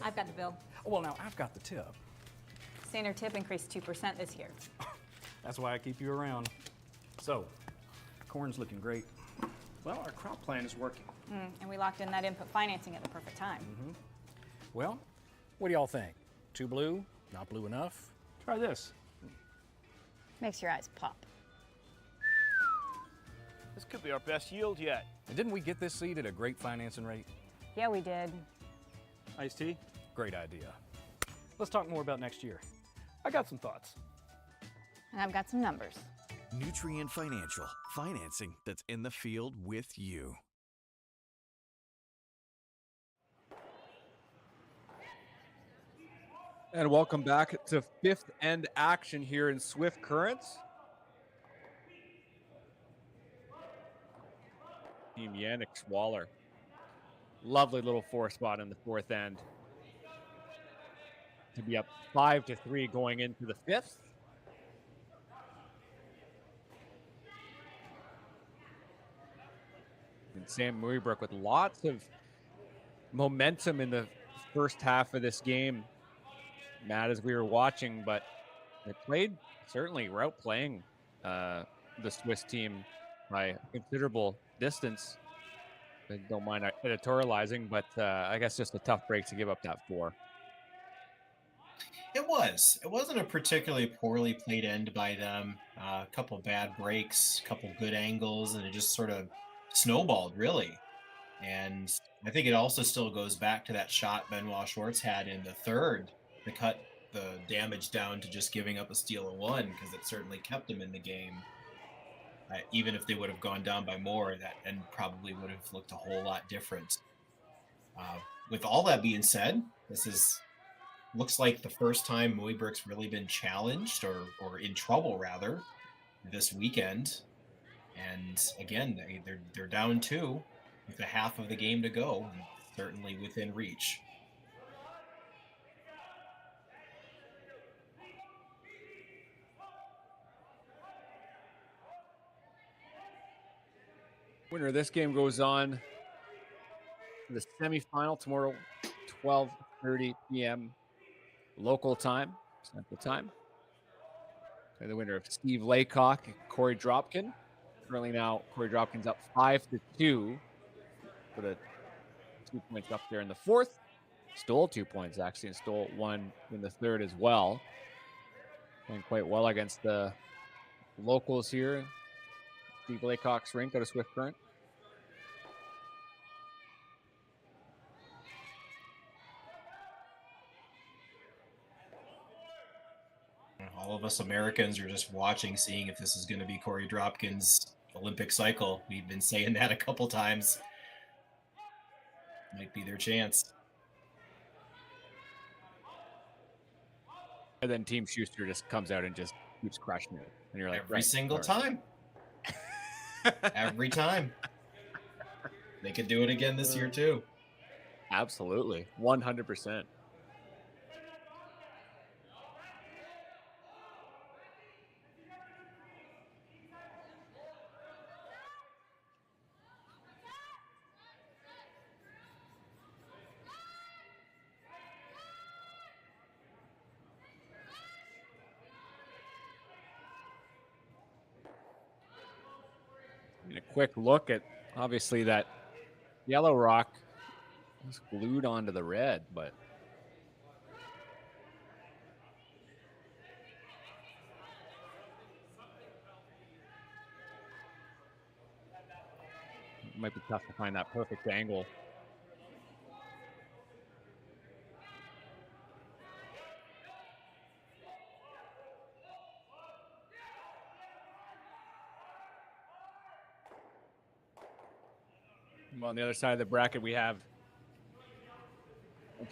I've got the bill. Well, now I've got the tip. Standard tip increased 2% this year. That's why I keep you around. So, corn's looking great. Well, our crop plan is working. And we locked in that input financing at the perfect time. Well, what do y'all think? Too blue? Not blue enough? Try this. Makes your eyes pop. This could be our best yield yet. And didn't we get this seed at a great financing rate? Yeah, we did. Iced tea? Great idea. Let's talk more about next year. I got some thoughts. And I've got some numbers. Nutrien Financial, financing that's in the field with you. And welcome back to fifth end action here in Swift Currents. Team Yannick Schwaller. Lovely little 4 spot in the fourth end. To be up 5-3 going into the fifth. And Sam Mooibroek with lots of momentum in the first half of this game, Matt, as we were watching, but they played, certainly were outplaying the Swiss team by a considerable distance. I don't mind editorializing, but I guess just a tough break to give up that 4. It was. It wasn't a particularly poorly played end by them. A couple bad breaks, a couple good angles, and it just sort of snowballed, really. And I think it also still goes back to that shot Benoit Schwartz had in the third to cut the damage down to just giving up a steal of 1, because it certainly kept them in the game. Even if they would have gone down by more, that end probably would have looked a whole lot different. With all that being said, looks like the first time Mooibroek's really been challenged or in trouble rather this weekend. And again, they're down 2 with a half of the game to go, and certainly within reach. Winner of this game goes on to the semifinal tomorrow, 12:30 p.m. local time, Central Time. And the winner of Steve Laycock and Corey Dropkin. Currently now, Corey Dropkin's up 5-2. Put a 2 points up there in the fourth. Stole 2 points, actually, and stole 1 in the third as well. Playing quite well against the locals here. Steve Laycock's rink out of Swift Current. All of us Americans are just watching, seeing if this is going to be Corey Dropkin's Olympic cycle. We've been saying that a couple times. Might be their chance. And then Team Schuster just comes out and just keeps crushing it. And you're like, every single time. Every time. They could do it again this year too. Absolutely. 100%. A quick look at, obviously, that yellow rock was glued onto the red, but it might be tough to find that perfect angle. On the other side of the bracket, we have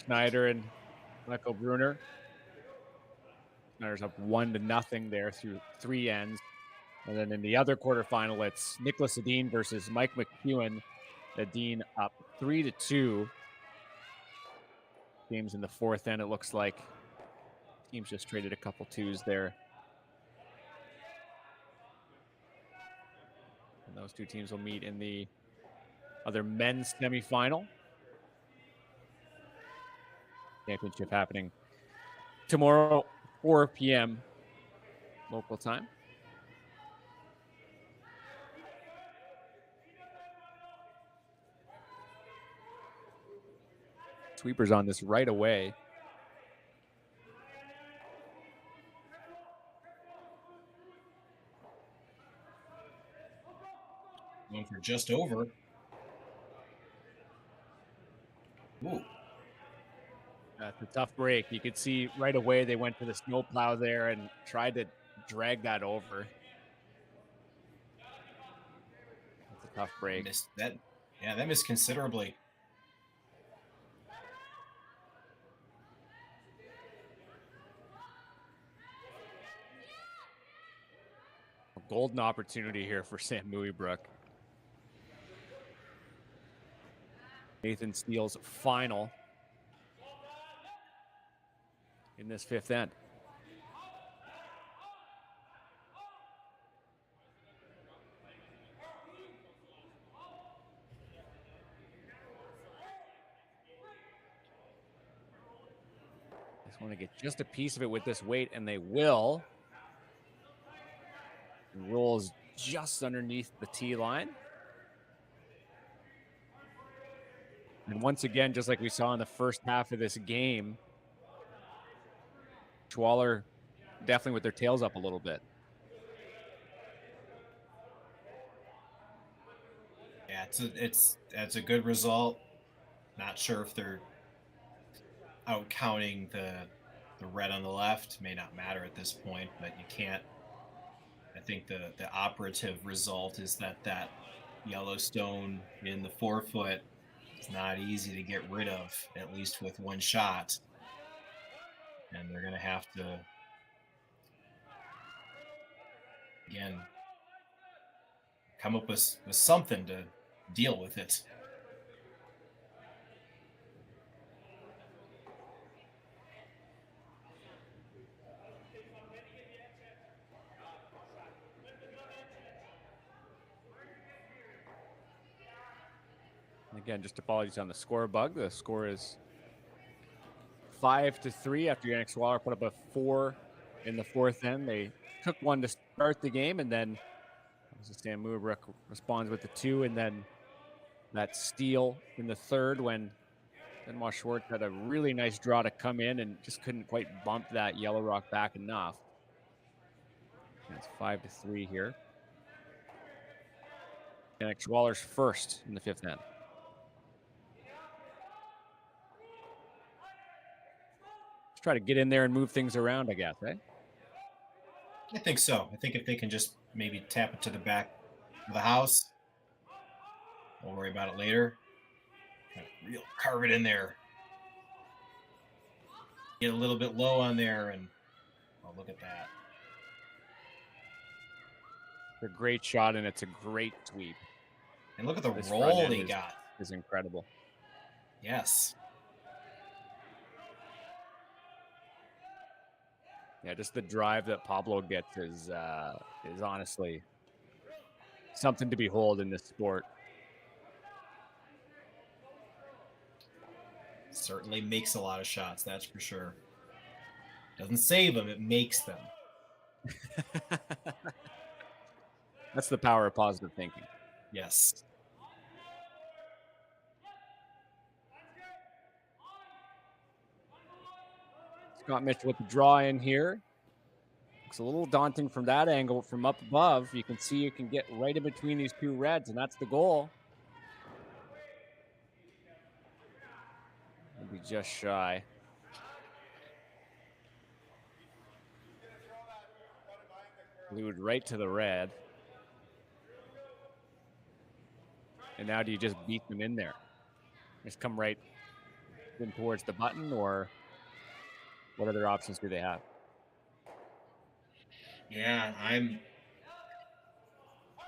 Schneider and Michael Brunner. Schneider's up 1-0 there through 3 ends. And then in the other quarterfinal, it's Nicholas Adine versus Mike McEwen. Adine up 3-2. Games in the fourth end, it looks like. Teams just traded a couple 2s there. And those 2 teams will meet in the other men's semifinal. Championship happening tomorrow, 4 p.m. local time. Sweepers on this right away. Going for just over. Ooh. That's a tough break. You could see right away they went to the snowplow there and tried to drag that over. That's a tough break. Missed that. Yeah, that missed considerably. A golden opportunity here for Sam Mooibroek. Nathan Steele's final in this fifth end. Just want to get just a piece of it with this weight, and they will. It rolls just underneath the tee line. And once again, just like we saw in the first half of this game, Schwaller definitely with their tails up a little bit. Yeah, it's a good result. Not sure if they're out counting the red on the left. May not matter at this point, but you can't. I think the operative result is that Yellowstone in the 4-foot is not easy to get rid of, at least with one shot. And they're going to have to, again, come up with something to deal with it. Again, just apologies on the score bug. The score is 5-3 after Yannick Schwaller put up a 4 in the fourth end. They took one to start the game, and then Sam Mooibroek responds with the 2, and then that steal in the third when Benoit Schwartz had a really nice draw to come in and just couldn't quite bump that Yellow Rock back enough. And it's 5-3 here. Yannick Schwaller's first in the fifth end. Try to get in there and move things around, I guess, eh? I think so. I think if they can just maybe tap it to the back of the house, we'll worry about it later. Real carve it in there. Get a little bit low on there, and oh, look at that. It's a great shot, and it's a great sweep. And look at the roll they got. Is incredible. Yes. Yeah, just the drive that Pablo gets is honestly something to behold in this sport. Certainly makes a lot of shots, that's for sure. Doesn't save them, it makes them. That's the power of positive thinking. Yes. Scott Mitchell with the draw in here. Looks a little daunting from that angle from up above. You can see you can get right in between these two reds, and that's the goal. Maybe just shy. Glued right to the red. And now do you just beat them in there? Just come right in towards the button, or what other options do they have? Yeah,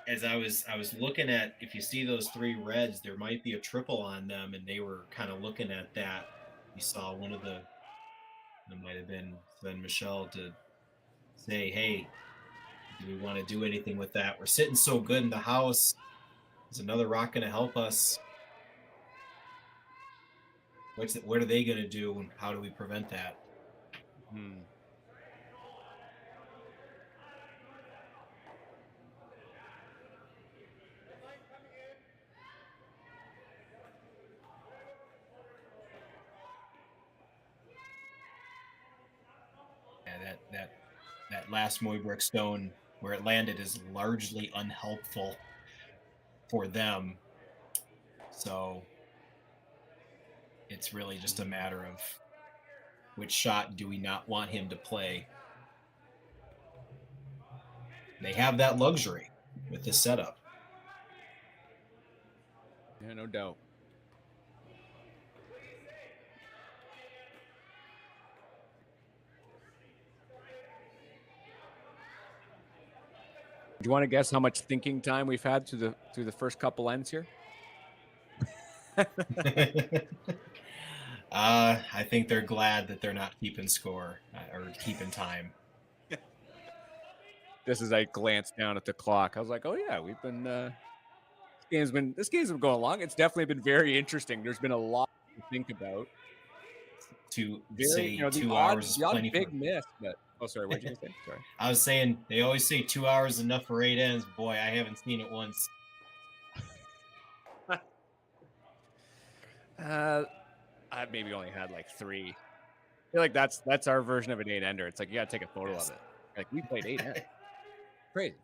as I was looking at, if you see those 3 reds, there might be a triple on them, and they were kind of looking at that. You saw one of it might have been Sven Michel, to say, hey, do we want to do anything with that? We're sitting so good in the house. Is another rock going to help us? What are they going to do, and how do we prevent that? Yeah, that last Mooibroek stone where it landed is largely unhelpful for them. So it's really just a matter of which shot do we not want him to play. They have that luxury with this setup. Yeah, no doubt. Do you want to guess how much thinking time we've had through the first couple ends here? I think they're glad that they're not keeping score or keeping time. This is I glanced down at the clock. I was like, oh yeah, we've been this game's been going along. It's definitely been very interesting. There's been a lot to think about. To say 2 hours is plenty big for... miss, but oh sorry, what did you say? Sorry. I was saying they always say 2 hours is enough for 8 ends. Boy, I haven't seen it once. I've maybe only had like 3. I feel like that's our version of an 8-ender. It's like you gotta take a photo of it. Like we played 8 ends. Crazy.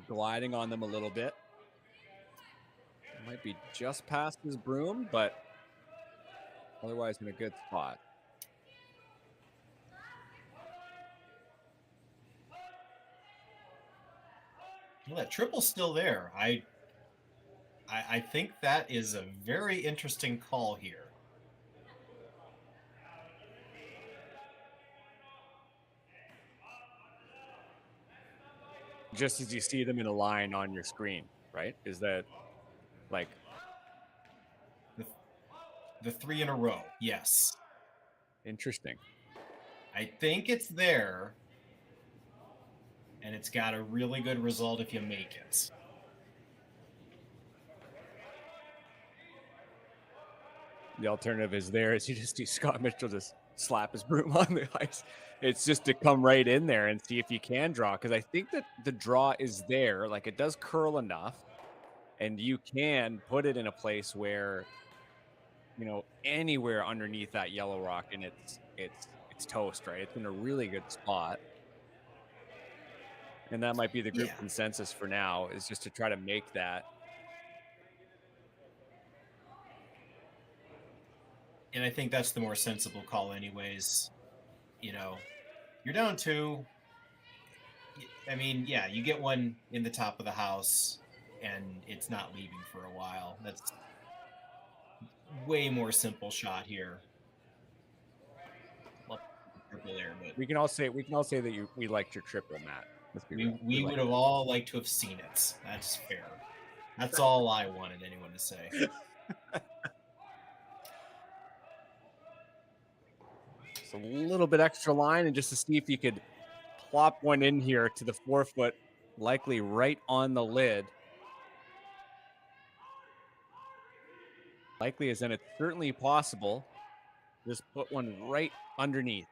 Gliding on them a little bit. Might be just past his broom, but otherwise in a good spot. Well, that triple's still there. I think that is a very interesting call here. Just as you see them in a line on your screen, right? Is that like the 3 in a row? Yes. Interesting. I think it's there, and it's got a really good result if you make it. The alternative is there is you just see Scott Mitchell just slap his broom on the ice. It's just to come right in there and see if you can draw, because I think that the draw is there. Like it does curl enough, and you can put it in a place where, anywhere underneath that yellow rock, and it's toast, right? It's in a really good spot, and that might be the group consensus for now, is just to try to make that. And I think that's the more sensible call anyways. You're down 2. I mean, yeah, you get one in the top of the house and it's not leaving for a while. That's way more simple shot here. Love the triple there, but We can all say that we liked your triple, Matt. we would have all liked to have seen it. That's fair. That's all I wanted anyone to say. A little bit extra line, and just to see if you could plop one in here to the 4-foot, likely right on the lid. Likely as in it's certainly possible. Just put one right underneath.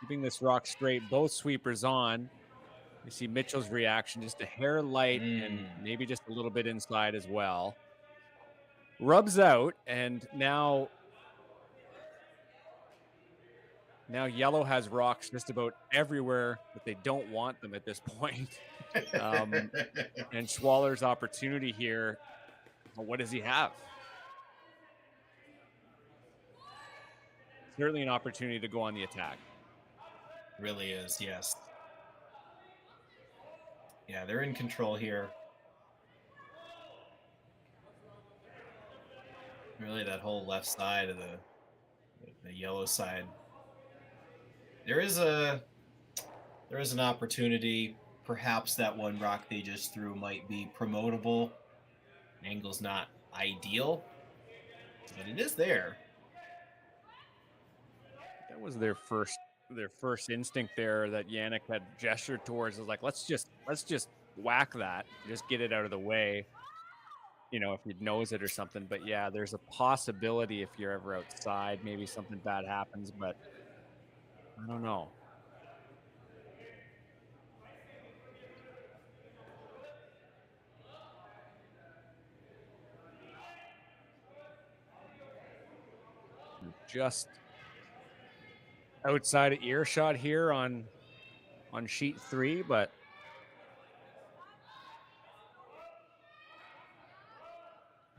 Keeping this rock straight, both sweepers on. You see Mitchell's reaction, just a hair light and maybe just a little bit inside as well. Rubs out, and now yellow has rocks just about everywhere that they don't want them at this point. And Schwaller's opportunity here, well, what does he have? Certainly an opportunity to go on the attack. Really is, yes. Yeah, they're in control here. Really, that whole left side of the yellow side. There is an opportunity. Perhaps that one rock they just threw might be promotable. Angle's not ideal, but it is there. That was their first instinct there that Yannick had gestured towards. Was like, let's just whack that, just get it out of the way. You know, if he knows it or something. But yeah, there's a possibility if you're ever outside, maybe something bad happens. But I don't know. Just outside of earshot here on sheet 3, but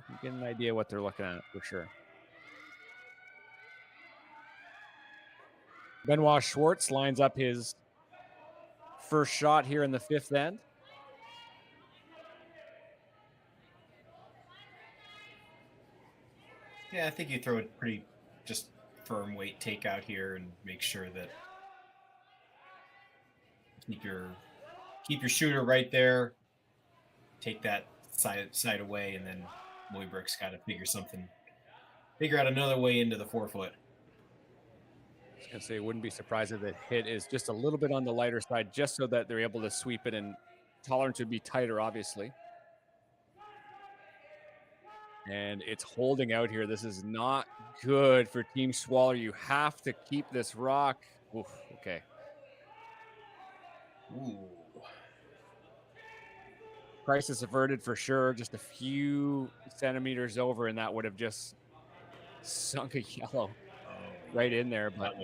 you get an idea what they're looking at for sure. Benoit Schwartz lines up his first shot here in the 5th end. Yeah, I think you throw a pretty just firm weight takeout here and make sure that keep your shooter right there. Take that side away, and then Mooibroek's got to figure out another way into the 4-foot. I was gonna say, wouldn't be surprised if the hit is just a little bit on the lighter side, just so that they're able to sweep it, and tolerance would be tighter, obviously. And it's holding out here. This is not good for Team Schwaller. You have to keep this rock. Oof, okay. Ooh. Crisis averted for sure. Just a few centimeters over, and that would have just sunk a yellow right in there. But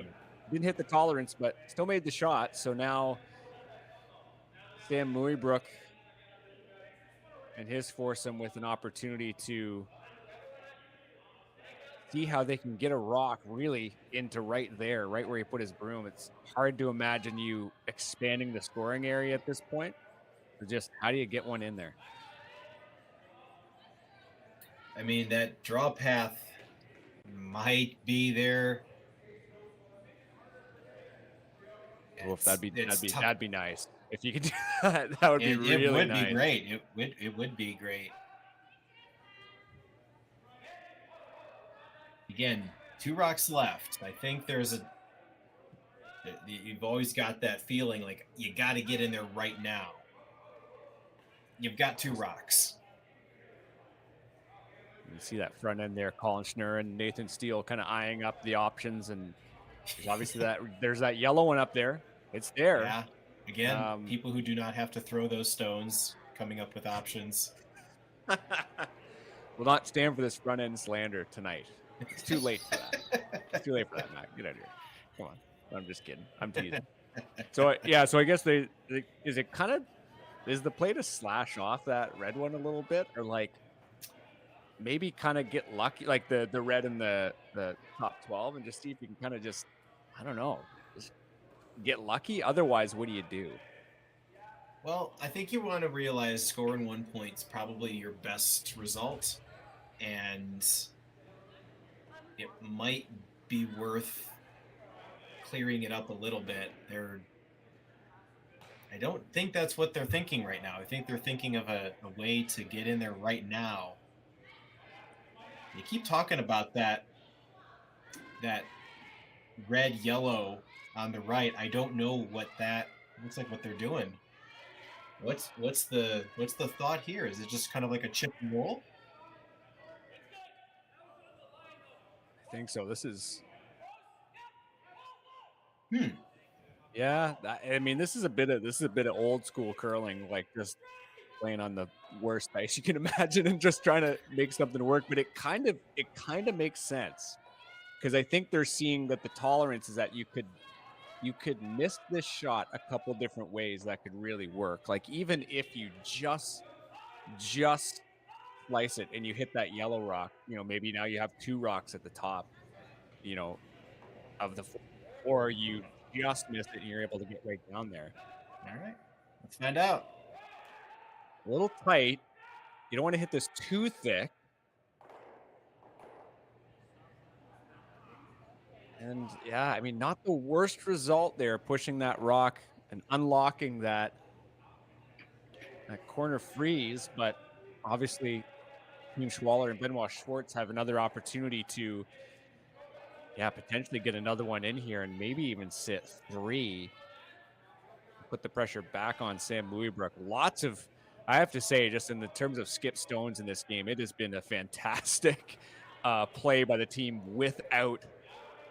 didn't hit the tolerance, but still made the shot. So now Sam Mooibroek and his foursome with an opportunity to see how they can get a rock really into right there, right where he put his broom. It's hard to imagine you expanding the scoring area at this point. So just how do you get one in there? I mean, that draw path might be there. Oof, that'd be nice. If you could do that, that would be really nice. It would be great. It would be great. Again, 2 rocks left. I think you've always got that feeling like you got to get in there right now. You've got 2 rocks. You see that front end there, Colin Schnurr and Nathan Steele kind of eyeing up the options, and obviously there's that yellow one up there. It's there. Yeah. Again, people who do not have to throw those stones coming up with options. Will not stand for this front end slander tonight. It's too late for that. It's too late for that, Matt. Get out of here. Come on. I'm just kidding. I'm teasing. So yeah, so I guess is the play to slash off that red one a little bit, or like maybe kind of get lucky, like the red in the top 12, and just see if you can kind of just, I don't know, just get lucky. Otherwise, what do you do? Well, I think you want to realize scoring 1 point's probably your best result, and it might be worth clearing it up a little bit. I don't think that's what they're thinking right now. I think they're thinking of a way to get in there right now. You keep talking about that red yellow on the right. I don't know what that looks like, what they're doing. What's the thought here? Is it just kind of like a chip and roll? I think so. This is Hmm. Yeah, I mean, this is a bit of old school curling, like just playing on the worst ice you can imagine and just trying to make something work. But it kind of makes sense, because I think they're seeing that the tolerance is that you could miss this shot a couple different ways that could really work. Like even if you just slice it and you hit that yellow rock, maybe now you have 2 rocks at the top, of the, or you just missed it and you're able to get right down there. All right, let's find out. A little tight. You don't want to hit this too thick. And yeah, I mean, not the worst result there, pushing that rock and unlocking that corner freeze, but obviously Team Schwaller and Benoit Schwartz have another opportunity to Yeah, potentially get another one in here and maybe even sit 3. Put the pressure back on Sam Mooibroek. Lots of, I have to say, just in the terms of skip stones in this game, it has been a fantastic play by the team without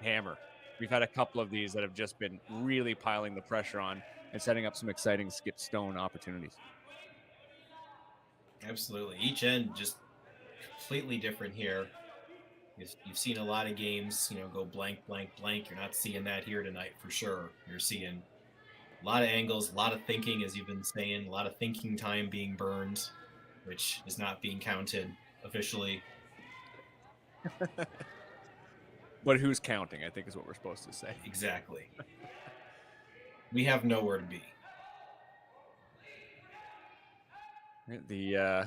Hammer. We've had a couple of these that have just been really piling the pressure on and setting up some exciting skip stone opportunities. Absolutely. Each end just completely different here. You've seen a lot of games, go blank, blank, blank. You're not seeing that here tonight for sure. You're seeing a lot of angles, a lot of thinking, as you've been saying, a lot of thinking time being burned, which is not being counted officially. But who's counting, I think is what we're supposed to say. Exactly. We have nowhere to be. The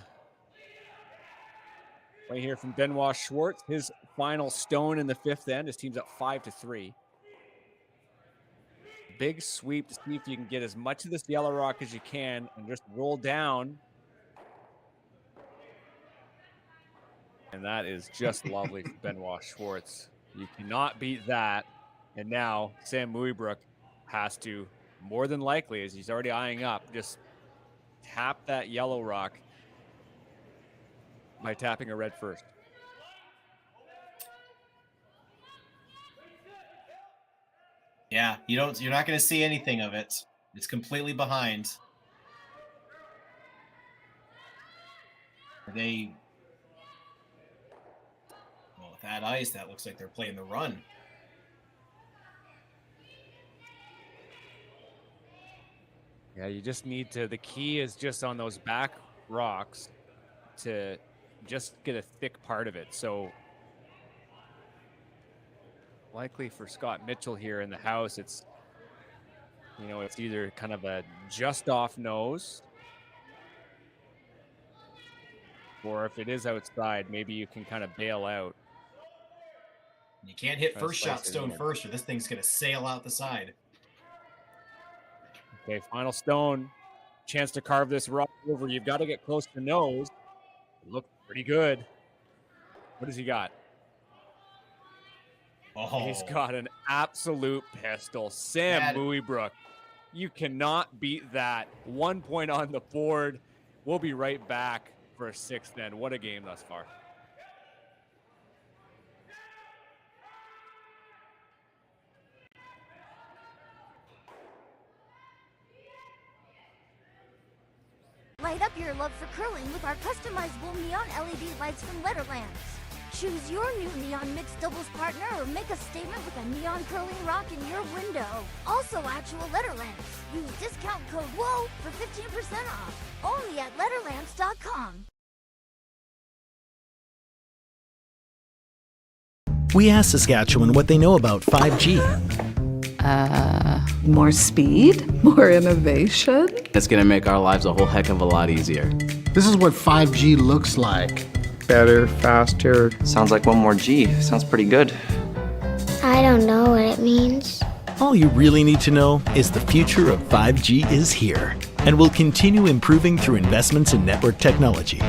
play here from Benoit Schwartz, his final stone in the 5th end. His team's up 5-3. Big sweep to see if you can get as much of this yellow rock as you can and just roll down. And that is just lovely for Benoit Schwartz. You cannot beat that. And now Sam Mooibroek has to, more than likely, as he's already eyeing up, just tap that yellow rock by tapping a red first. Yeah, you're not going to see anything of it. It's completely behind. Well, with that ice, that looks like they're playing the run. Yeah, you just need to, the key is just on those back rocks to just get a thick part of it. So likely for Scott Mitchell here in the house, it's, it's either kind of a just off nose, or if it is outside, maybe you can kind of bail out. You can't hit first shot stone first, or this thing's going to sail out the side. Okay, final stone. Chance to carve this rock over. You've got to get close to nose. Look pretty good. What has he got? Oh. He's got an absolute pistol. Sam Mooibroek. You cannot beat that. 1 point on the board. We'll be right back for a 6th end. What a game thus far. Light up your love for curling with our customizable neon LED lights from Letterlands. Choose your new neon mixed doubles partner or make a statement with a neon curling rock in your window. Also actual Letterlands. Use discount code WHOA for 15% off. Only at Letterlands.com. We asked Saskatchewan what they know about 5G. More speed, more innovation. It's going to make our lives a whole heck of a lot easier. This is what 5G looks like. Better, faster. Sounds like one more G. Sounds pretty good. I don't know what it means. All you really need to know is the future of 5G is here and will continue improving through investments in network technology.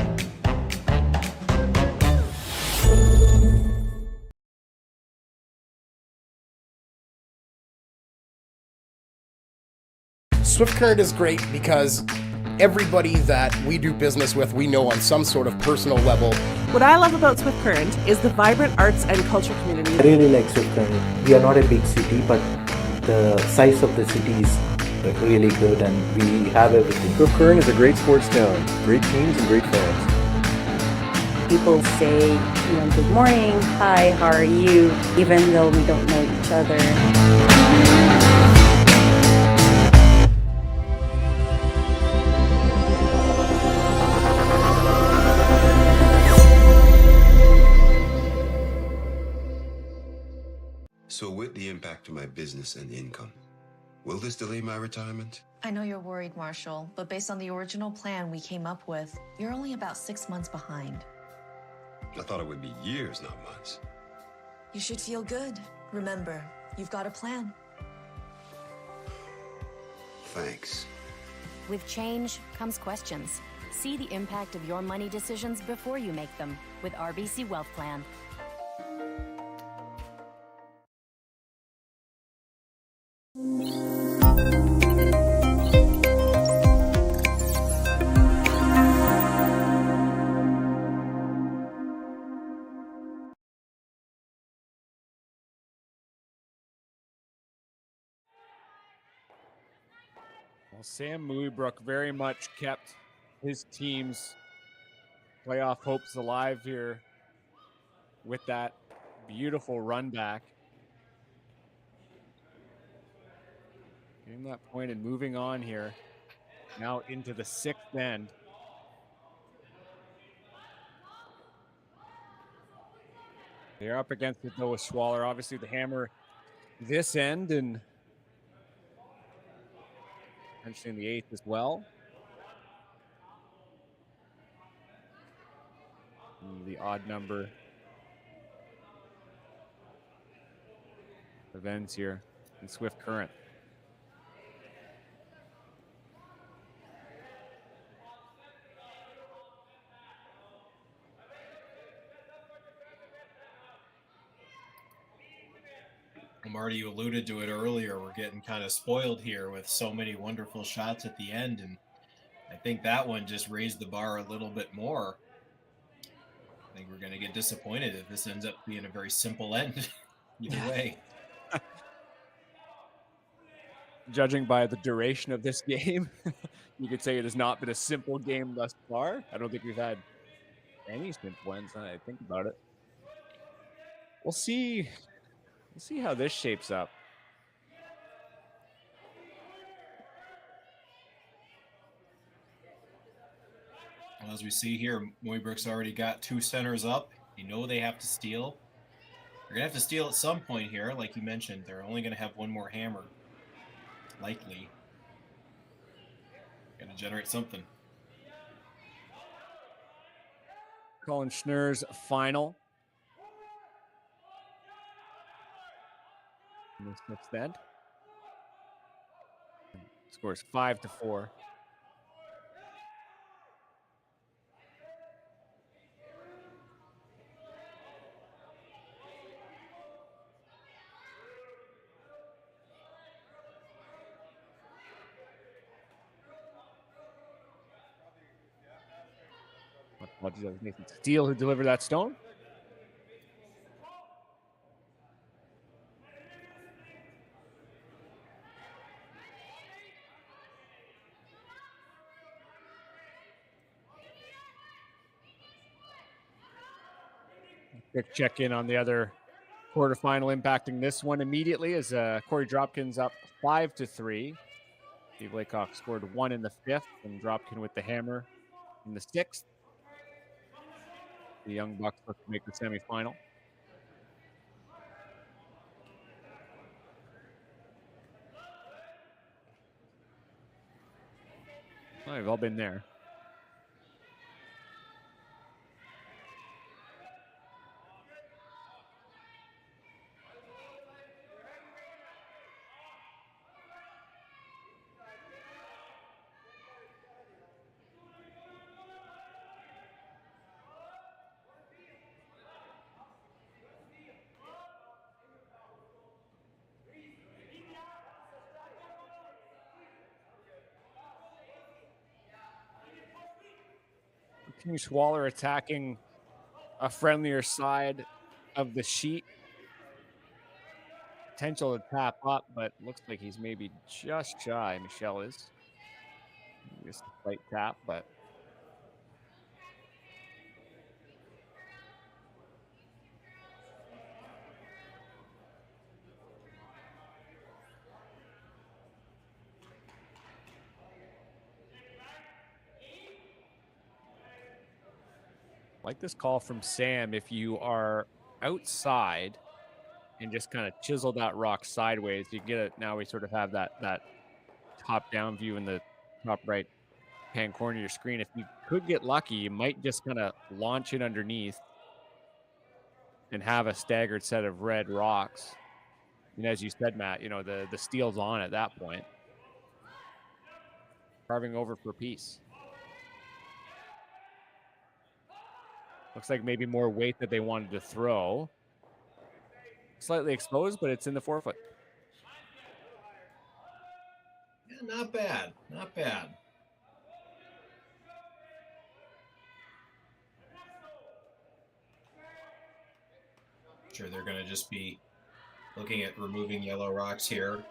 SwiftCurrent is great because everybody that we do business with, we know on some sort of personal level. What I love about SwiftCurrent is the vibrant arts and culture community. I really like SwiftCurrent. We are not a big city, but the size of the city is really good and we have everything. SwiftCurrent is a great sports town, great teams and great fans. People say, good morning, hi, how are you, even though we don't know each other. So with the impact to my business and income, will this delay my retirement? I know you're worried, Marshall, but based on the original plan we came up with, you're only about 6 months behind. I thought it would be years, not months. You should feel good. Remember, you've got a plan. Thanks. With change comes questions. See the impact of your money decisions before you make them with RBC Wealth Plan. Sam Mooibroek very much kept his team's playoff hopes alive here with that beautiful run back. Getting that point and moving on here. Now into the 6th end. They're up against it though with Schwaller. Obviously the hammer this end and potentially in the 8th as well. And the odd number of ends here in Swift Current. Marty, you alluded to it earlier. We're getting kind of spoiled here with so many wonderful shots at the end, and I think that one just raised the bar a little bit more. I think we're going to get disappointed if this ends up being a very simple end either way. Judging by the duration of this game, you could say it has not been a simple game thus far. I don't think we've had any simple ends when I think about it. We'll see. We'll see how this shapes up. Well, as we see here, Mooibroek's already got 2 centers up. You know they have to steal. They're going to have to steal at some point here. Like you mentioned, they're only going to have one more hammer. Likely. Going to generate something. Colin Schnurr's final. In this 6th end. Scores 5-4. Apologies, that was Nathan Steele who delivered that stone. Quick check in on the other quarterfinal impacting this one immediately as Corey Dropkin's up 5-3. Steve Laycock scored 1 in the 5th, and Dropkin with the hammer in the 6th. The Young Bucks look to make the semifinal. Well, we've all been there. Schwaller attacking a friendlier side of the sheet. Potential to tap up, but looks like he's maybe just shy. Michelle is. Just a slight tap, but like this call from Sam, if you are outside and just kind of chisel that rock sideways, you get it. Now we sort of have that top-down view in the top right hand corner of your screen. If you could get lucky, you might just kind of launch it underneath and have a staggered set of red rocks. And as you said, Matt, you know, the steel's on at that point. Carving over for peace. Looks like maybe more weight that they wanted to throw. Slightly exposed, but it's in the forefoot. Yeah, not bad. Not bad. Sure, they're going to just be looking at removing yellow rocks here.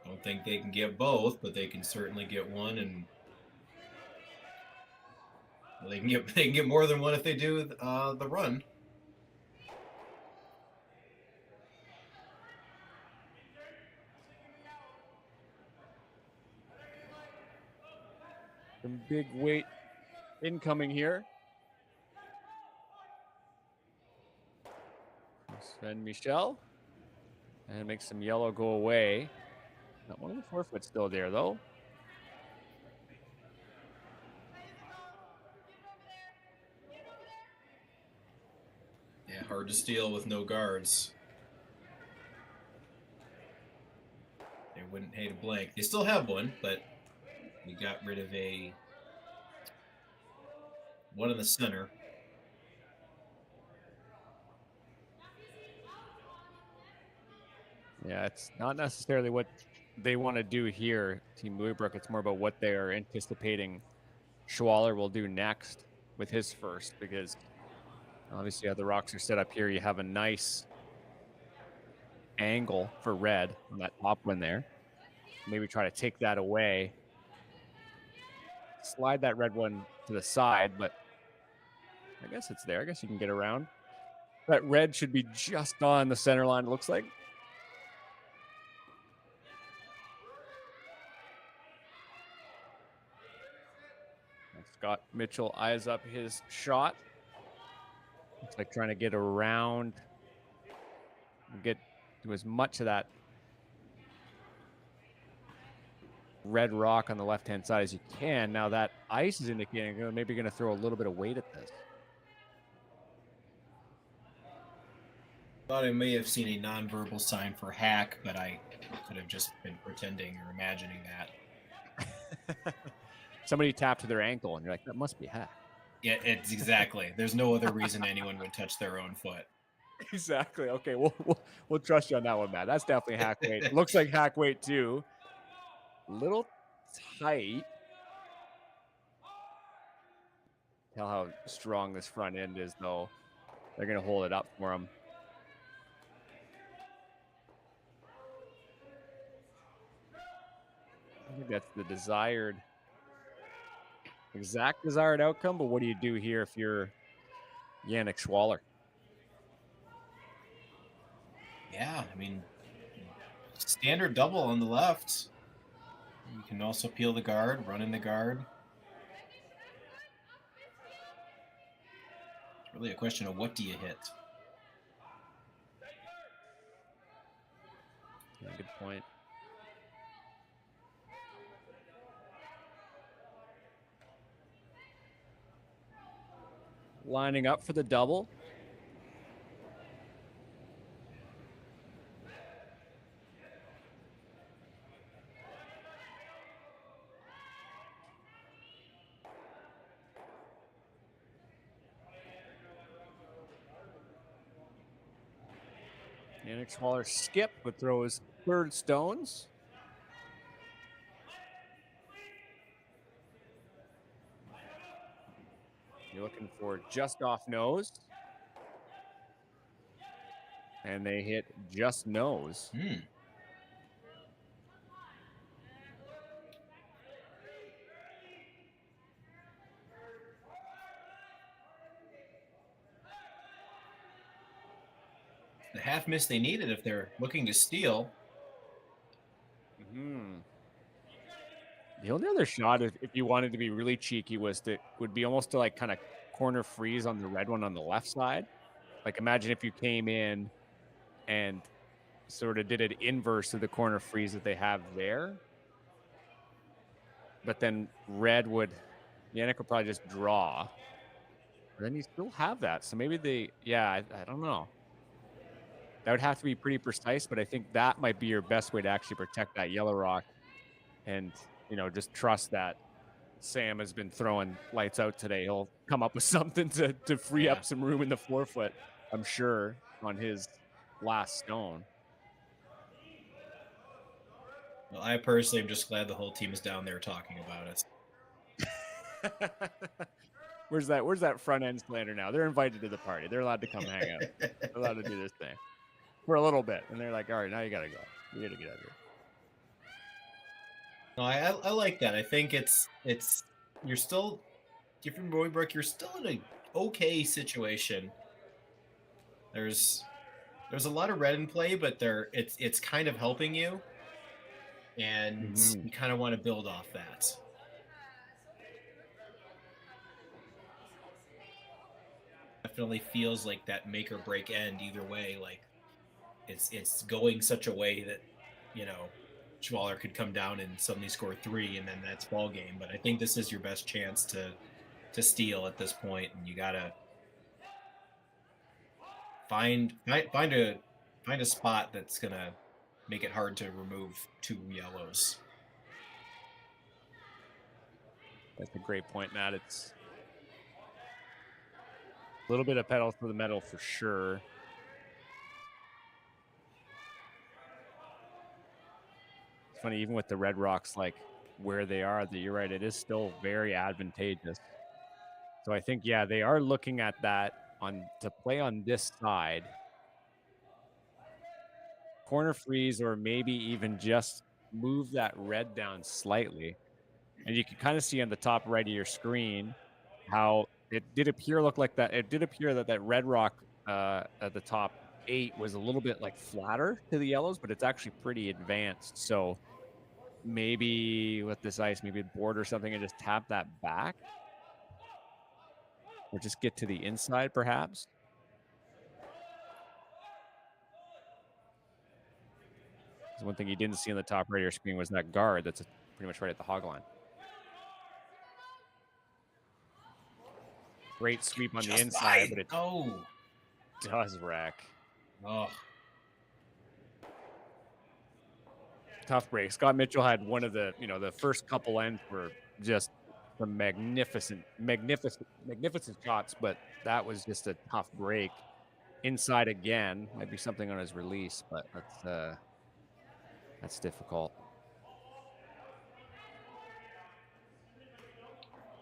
I don't think they can get both, but they can certainly get one, and they can get more than one if they do the run. Some big weight incoming here. Sven Michel. And makes some yellow go away. Not one of the forfeits still there, though. Yeah, hard to steal with no guards. They wouldn't hate a blank. They still have one, but we got rid of one in the center. Yeah, it's not necessarily what they want to do here, Team Mooibroek. It's more about what they are anticipating Schwaller will do next with his first, because obviously how the rocks are set up here, you have a nice angle for red on that top one there. Maybe try to take that away. Slide that red one to the side, but I guess it's there. I guess you can get around. That red should be just on the center line, it looks like. Scott Mitchell eyes up his shot. Looks like trying to get around and get to as much of that red rock on the left-hand side as you can. Now that ice is indicating maybe going to throw a little bit of weight at this. Thought I may have seen a nonverbal sign for hack, but I could have just been pretending or imagining that. Somebody tapped to their ankle, and you're like, that must be hack. Yeah, it's exactly. There's no other reason anyone would touch their own foot. Exactly. Okay, we'll trust you on that one, Matt. That's definitely hack weight. It looks like hack weight too. Little tight. Tell how strong this front end is, though. They're going to hold it up for him. I think that's the exact desired outcome, but what do you do here if you're Yannick Schwaller? Yeah, I mean, standard double on the left. You can also peel the guard, run in the guard. It's really a question of what do you hit. Yeah, good point. Lining up for the double. Yannick Schwaller skip, but throws third stones. You're looking for just off nose. And they hit just nose. The half miss they needed if they're looking to steal. The only other shot, if you wanted to be really cheeky, would be almost to like kind of corner freeze on the red one on the left side. Like imagine if you came in and sort of did an inverse of the corner freeze that they have there. But then red Yannick would probably just draw. But then you still have that. So maybe I don't know. That would have to be pretty precise, but I think that might be your best way to actually protect that yellow rock. And, just trust that Sam has been throwing lights out today. He'll come up with something to free up some room in the forefoot, I'm sure, on his last stone. Well, I personally am just glad the whole team is down there talking about it. Where's that front end slander now? They're invited to the party. They're allowed to come hang out. They're allowed to do this thing for a little bit. And they're like, all right, now you got to go. You got to get out of here. No, I like that. I think it's you're still, if you're Mooibroek, you're still in a okay situation. There's a lot of red in play, but it's kind of helping you, and you kind of want to build off that. Definitely feels like that make or break end either way. Like it's going such a way that, you know, Schwaller could come down and suddenly score 3, and then that's ball game. But I think this is your best chance to steal at this point, and you gotta find a spot that's gonna make it hard to remove 2 yellows. That's a great point, Matt. It's a little bit of pedal to the metal for sure. It's funny, even with the red rocks, like where they are, that you're right, it is still very advantageous. So I think, yeah, they are looking at that to play on this side. Corner freeze, or maybe even just move that red down slightly. And you can kind of see on the top right of your screen how it did appear that red rock at the top 8 was a little bit like flatter to the yellows, but it's actually pretty advanced. So maybe with this ice, maybe board or something, and just tap that back, or just get to the inside perhaps. So one thing you didn't see on the top right of your screen was that guard that's pretty much right at the hog line. Great sweep on the inside, but it does wreck. Oh. Tough break. Scott Mitchell had one of the, the first couple ends were just some magnificent shots, but that was just a tough break. Inside again, might be something on his release, but that's difficult.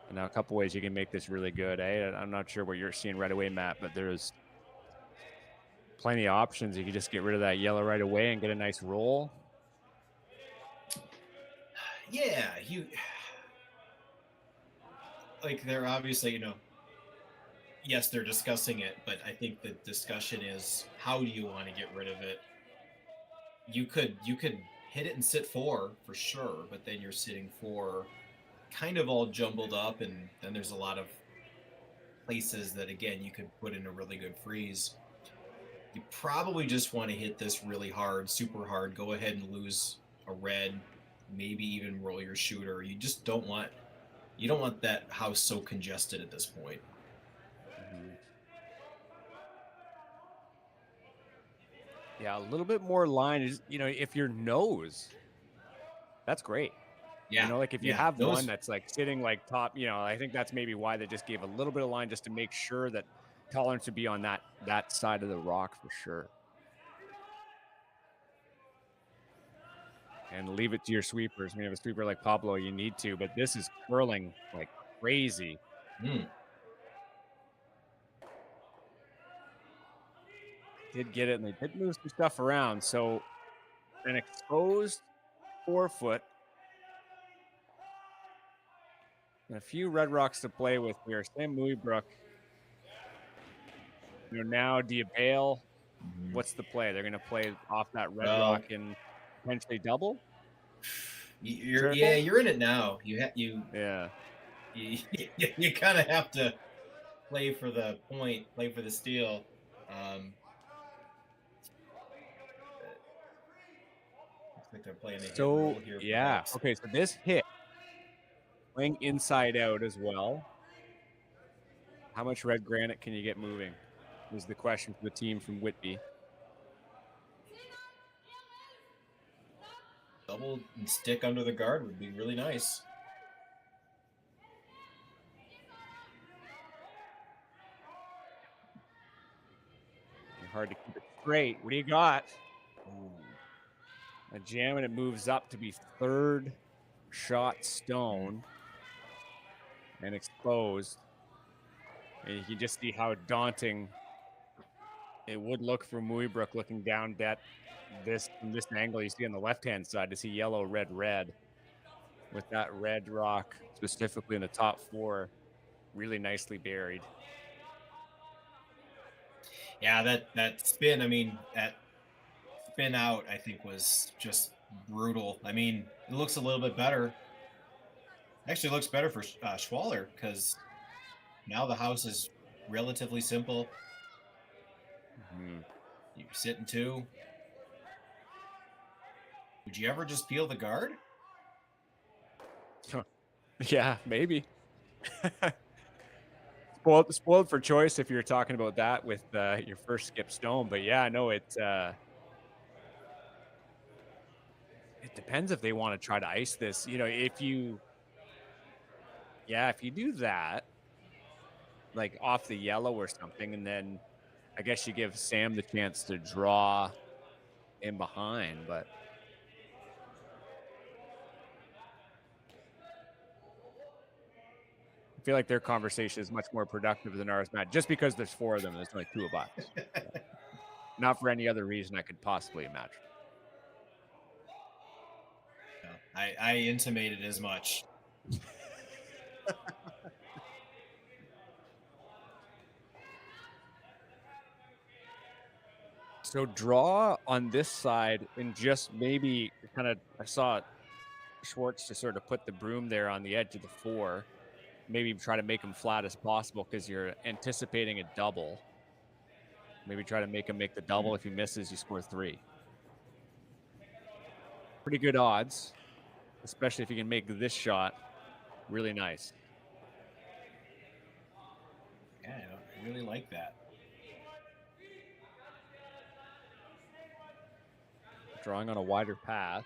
And now a couple ways you can make this really good. I'm not sure what you're seeing right away, Matt, but there's plenty of options. You can just get rid of that yellow right away and get a nice roll. Yeah, they're obviously, yes, they're discussing it, but I think the discussion is, how do you want to get rid of it? You could hit it and sit 4 for sure, but then you're sitting 4 kind of all jumbled up, and then there's a lot of places that, again, you could put in a really good freeze. You probably just want to hit this really hard, super hard, go ahead and lose a red, maybe even roll your shooter. You just don't want that house so congested at this point. Yeah, a little bit more line is, if your nose, that's great. Yeah. If you have one that's like sitting like top, I think that's maybe why they just gave a little bit of line, just to make sure that tolerance would be on that side of the rock for sure. And leave it to your sweepers. When you have a sweeper like Pablo, you need to, but this is curling like crazy. Did get it, and they did move some stuff around. So an exposed 4-foot. And a few red rocks to play with here. Sam Mooibroek. Now do you bail? What's the play? They're going to play off that red rock and potentially double? You're in it now. You kind of have to play for the point, play for the steal. Looks like they're playing a hit roll here. Yeah. Okay, so this hit, playing inside out as well. How much red granite can you get moving is the question for the team from Whitby. Double and stick under the guard would be really nice. Hard to keep it straight. What do you got? A jam, and it moves up to be 3rd shot stone and exposed. And you can just see how daunting it would look for Mooibroek looking down from this angle you see on the left-hand side to see yellow, red, red. with that red rock, specifically in the top 4, really nicely buried. Yeah, that spin, I mean, that spin out, I think, was just brutal. I mean, it looks a little bit better. Actually looks better for Schwaller, because now the house is relatively simple. You sit in 2. Would you ever just peel the guard? Yeah, maybe. Spoiled for choice if you're talking about that with your first skip stone. But yeah, no, it depends if they want to try to ice this. You know, if you do that, like off the yellow or something, and then I guess you give Sam the chance to draw in behind, but I feel like their conversation is much more productive than ours, Matt, just because there's 4 of them. There's only 2 of us. Not for any other reason I could possibly imagine. I intimated as much. So draw on this side and just maybe kind of, I saw Schwartz to sort of put the broom there on the edge of the 4. Maybe try to make him flat as possible because you're anticipating a double. Maybe try to make him make the double. If he misses, you score 3. Pretty good odds, especially if you can make this shot really nice. Yeah, I really like that. Drawing on a wider path.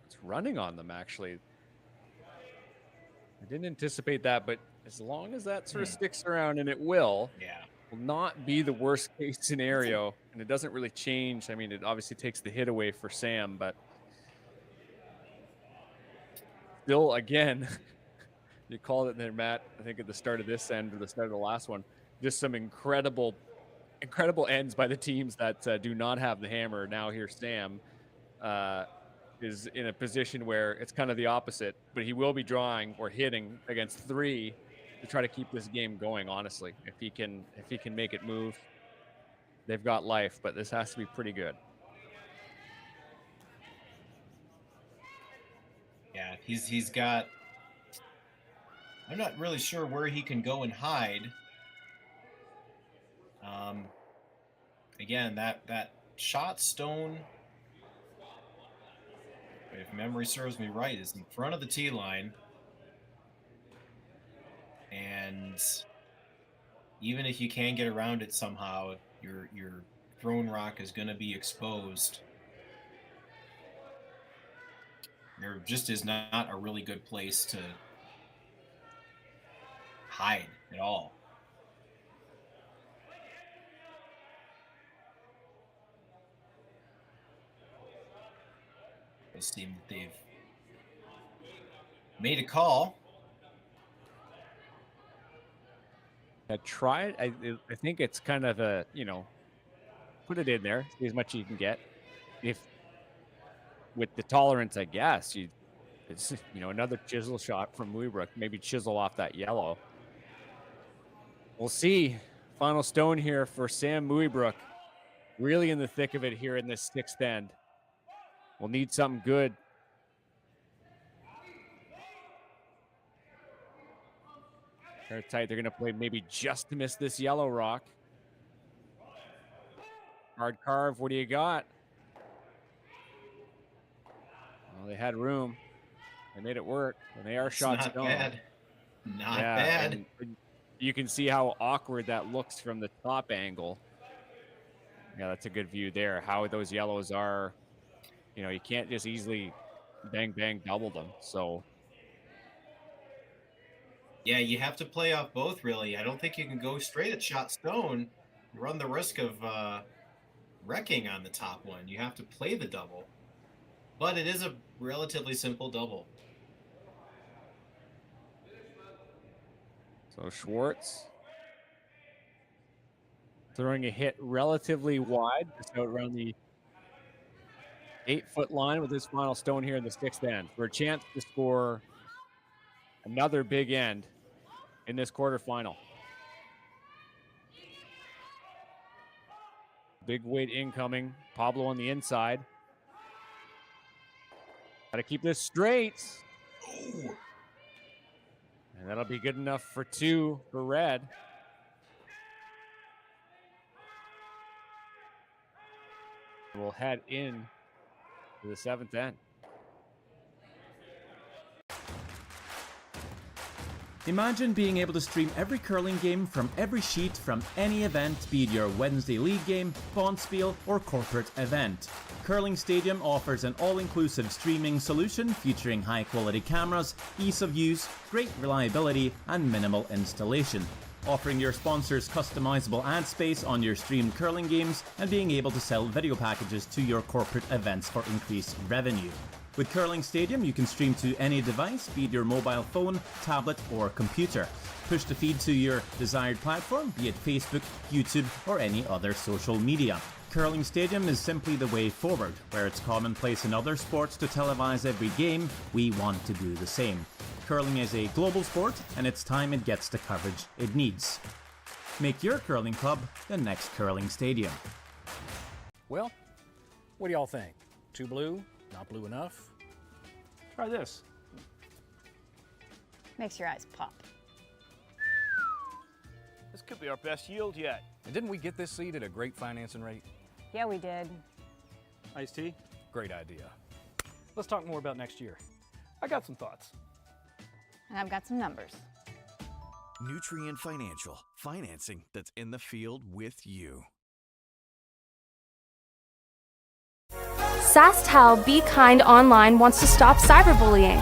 It's running on them, actually. I didn't anticipate that, but as long as that sort of sticks around, and it will not be the worst case scenario, and it doesn't really change. I mean, it obviously takes the hit away for Sam, but still, again, you called it there, Matt, I think at the start of this end or the start of the last one, just some incredible ends by the teams that do not have the hammer. Now here Sam is in a position where it's kind of the opposite, but he will be drawing or hitting against 3 to try to keep this game going. Honestly, if he can make it move, they've got life, but this has to be pretty good. Yeah, he's got, I'm not really sure where he can go and hide. Again, that shot stone, if memory serves me right, is in front of the tee line. And even if you can get around it somehow, your thrown rock is going to be exposed. There just is not a really good place to hide at all. It seems that they've made a call. I tried. I think it's kind of a, put it in there, see as much as you can get. If with the tolerance, I guess it's another chisel shot from Mooibroek, maybe chisel off that yellow. We'll see. Final stone here for Sam Mooibroek, really in the thick of it here in this 6th end. We'll need something good. They're tight. They're going to play maybe just to miss this yellow rock. Hard carve. What do you got? Well, they had room. They made it work. And they are shots not gone. Bad. Not bad. And you can see how awkward that looks from the top angle. Yeah, that's a good view there. How those yellows are. You can't just easily bang, bang, double them. So, yeah, you have to play off both, really. I don't think you can go straight at shot stone. You run the risk of wrecking on the top one. You have to play the double. But it is a relatively simple double. So Schwartz throwing a hit relatively wide, just out around the 8-foot line with his final stone here in the 6th end for a chance to score another big end in this quarterfinal. Big weight incoming. Pablo on the inside. Got to keep this straight. And that'll be good enough for 2 for red. We'll head in to the 7th end. Imagine being able to stream every curling game from every sheet from any event, be it your Wednesday league game, bonspiel, or corporate event. Curling Stadium offers an all-inclusive streaming solution featuring high-quality cameras, ease of use, great reliability, and minimal installation. Offering your sponsors customizable ad space on your streamed curling games and being able to sell video packages to your corporate events for increased revenue. With Curling Stadium, you can stream to any device, be it your mobile phone, tablet, or computer. Push the feed to your desired platform, be it Facebook, YouTube, or any other social media. Curling Stadium is simply the way forward. Where it's commonplace in other sports to televise every game, we want to do the same. Curling is a global sport, and it's time it gets the coverage it needs. Make your curling club the next Curling Stadium. Well, what do y'all think? Too blue? Not blue enough? Try this. Makes your eyes pop. This could be our best yield yet. And didn't we get this seed at a great financing rate? Yeah, we did. Iced tea? Great idea. Let's talk more about next year. I got some thoughts. And I've got some numbers. Nutrien Financial, financing that's in the field with you. SaskTel Be Kind Online wants to stop cyberbullying.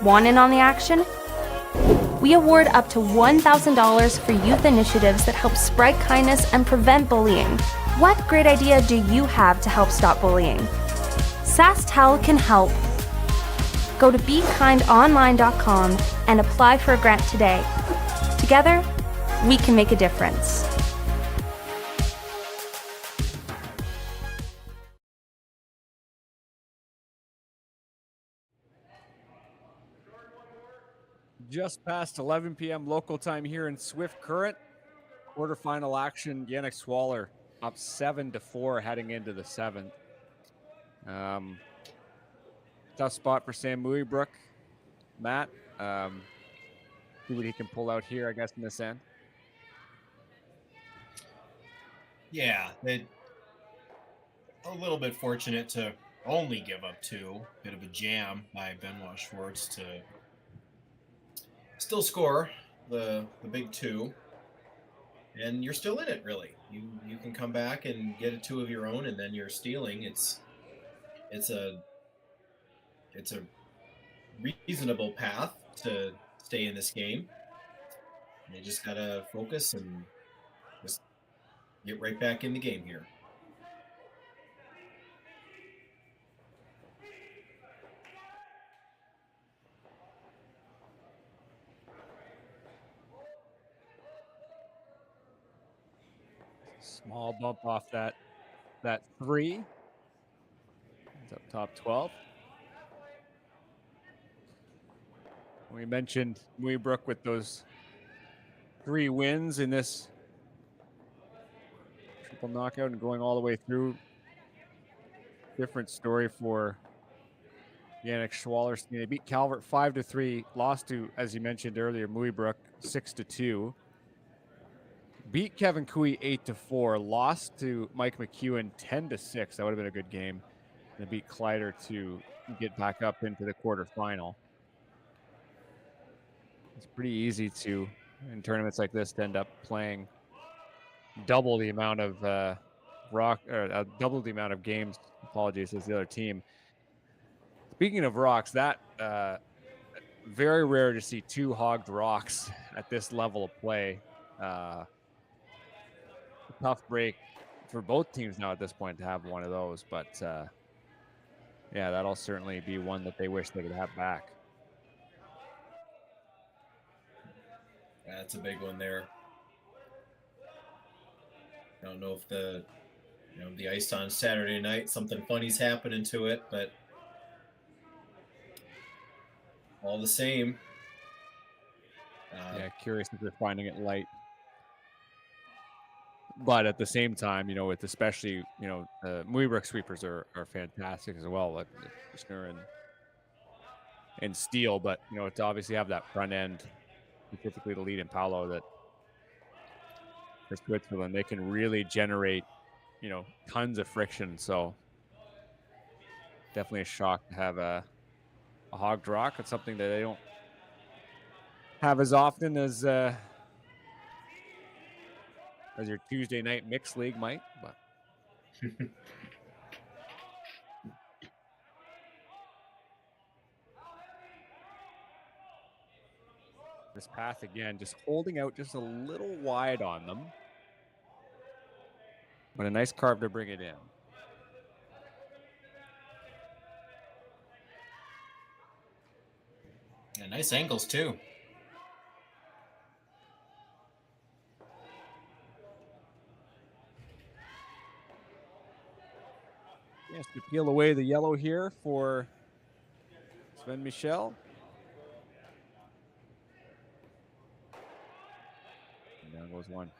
Want in on the action? We award up to $1,000 for youth initiatives that help spread kindness and prevent bullying. What great idea do you have to help stop bullying? SaskTel can help. Go to BeKindOnline.com and apply for a grant today. Together, we can make a difference. Just past 11 p.m. local time here in Swift Current. Quarterfinal action, Yannick Schwaller up 7-4 heading into the 7th. Tough spot for Sam Mooibroek. Matt, see what he can pull out here, I guess, in this end. Yeah, they a little bit fortunate to only give up 2. Bit of a jam by Benoit Schwartz to still score the big 2, and you're still in it. Really, you can come back and get a 2 of your own, and then you're stealing. It's a reasonable path to stay in this game. You just gotta focus and just get right back in the game here. Small bump off that 3. It's up top 12. We mentioned Mooibroek with those 3 wins in this triple knockout and going all the way through. Different story for Yannick Schwaller. They beat Calvert 5-3, lost to, as you mentioned earlier, Mooibroek 6-2. Beat Kevin Cooey 8-4, lost to Mike McEwen 10-6. That would have been a good game. And they beat Kleider to get back up into the quarterfinal. It's pretty easy to, in tournaments like this, to end up playing double the amount of double the amount of games. Apologies, as the other team. Speaking of rocks, that very rare to see 2 hogged rocks at this level of play. Tough break for both teams now at this point to have one of those, but yeah, that'll certainly be one that they wish they could have back. That's a big one there. I don't know if the ice on Saturday night, something funny's happening to it, but all the same. Yeah, curious if they're finding it light. But at the same time, with especially, the Mooibroek sweepers are fantastic as well, like Kushner and Steele. But, to obviously have that front end, specifically the lead in Paolo, that for Switzerland, they can really generate, tons of friction. So definitely a shock to have a hogged rock. It's something that they don't have as often as your Tuesday night mixed league might, but this path again, just holding out just a little wide on them, but a nice carve to bring it in. Yeah, nice angles too. Yes, to peel away the yellow here for Sven Michel. And down goes one.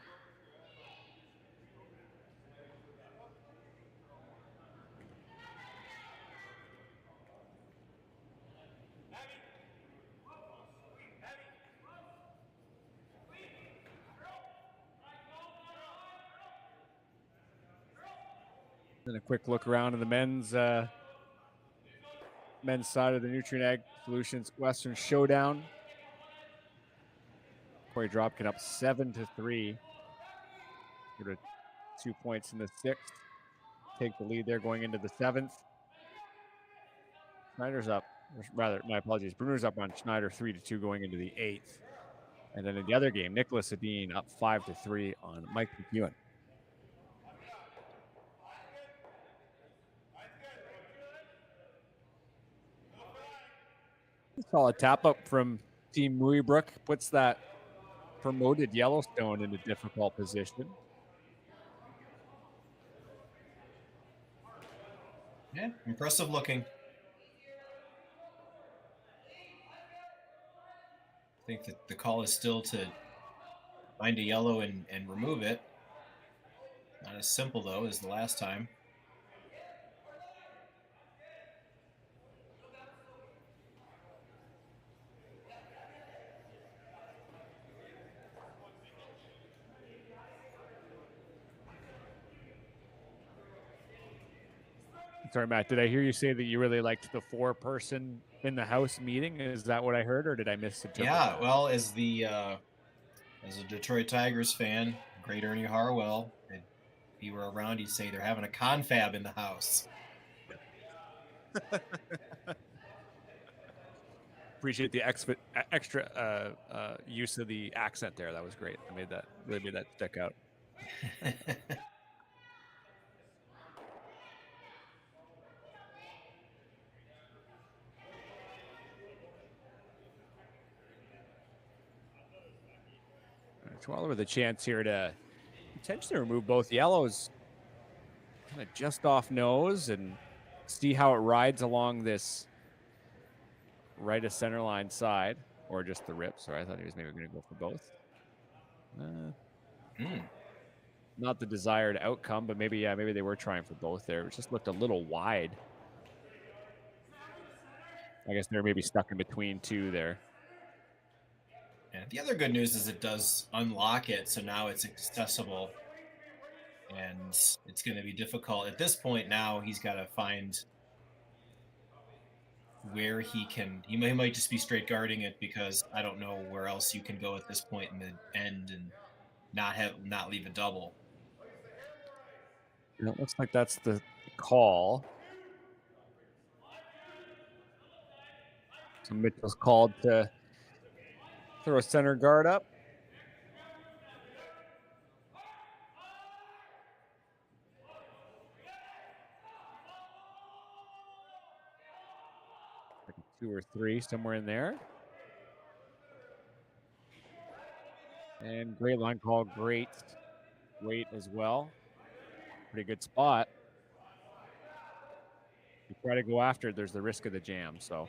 Then a quick look around in the men's side of the Nutrien Ag Solutions Western Showdown. Corey Dropkin up 7-3. Sort of 2 points in the 6th. Take the lead there going into the 7th. Schneider's up, rather, my apologies. Bruner's up on Schneider 3-2 going into the 8th. And then in the other game, Nicholas Sedin up 5-3 on Mike McEwen. Solid tap up from Team Mooibroek. Puts that promoted Yellowstone in a difficult position. Yeah, impressive looking. I think that the call is still to find a yellow and remove it. Not as simple, though, as the last time. Sorry, Matt, did I hear you say that you really liked the 4-person in the house meeting? Is that what I heard, or did I miss it? Yeah, well, as a Detroit Tigers fan, great Ernie Harwell, if he were around, he'd say they're having a confab in the house. Appreciate the extra use of the accent there. That was great. I really made that stick out. Schwaller with a chance here to potentially remove both yellows, kind of just off nose, and see how it rides along this right of center line side, or just the rip. Sorry, I thought he was maybe going to go for both. Not the desired outcome, but maybe they were trying for both there. It just looked a little wide. I guess they're maybe stuck in between two there. And the other good news is it does unlock it, so now it's accessible. And it's going to be difficult. At this point now, he's got to find where he might just be straight guarding it, because I don't know where else you can go at this point in the end and not leave a double. It looks like that's the call. So Mitchell's called to throw a center guard up. Like 2 or 3, somewhere in there. And great line call, great weight as well. Pretty good spot. You try to go after it, there's the risk of the jam. So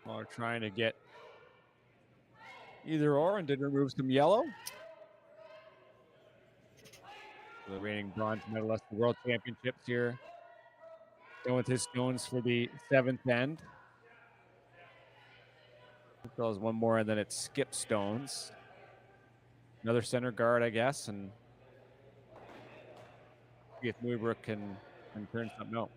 we're trying to get either or and did remove some yellow. The reigning bronze medalist of the World Championships here. Going with his stones for the 7th end. Throws one more and then it skips stones. Another center guard, I guess, and see if Mooibroek can turn something out.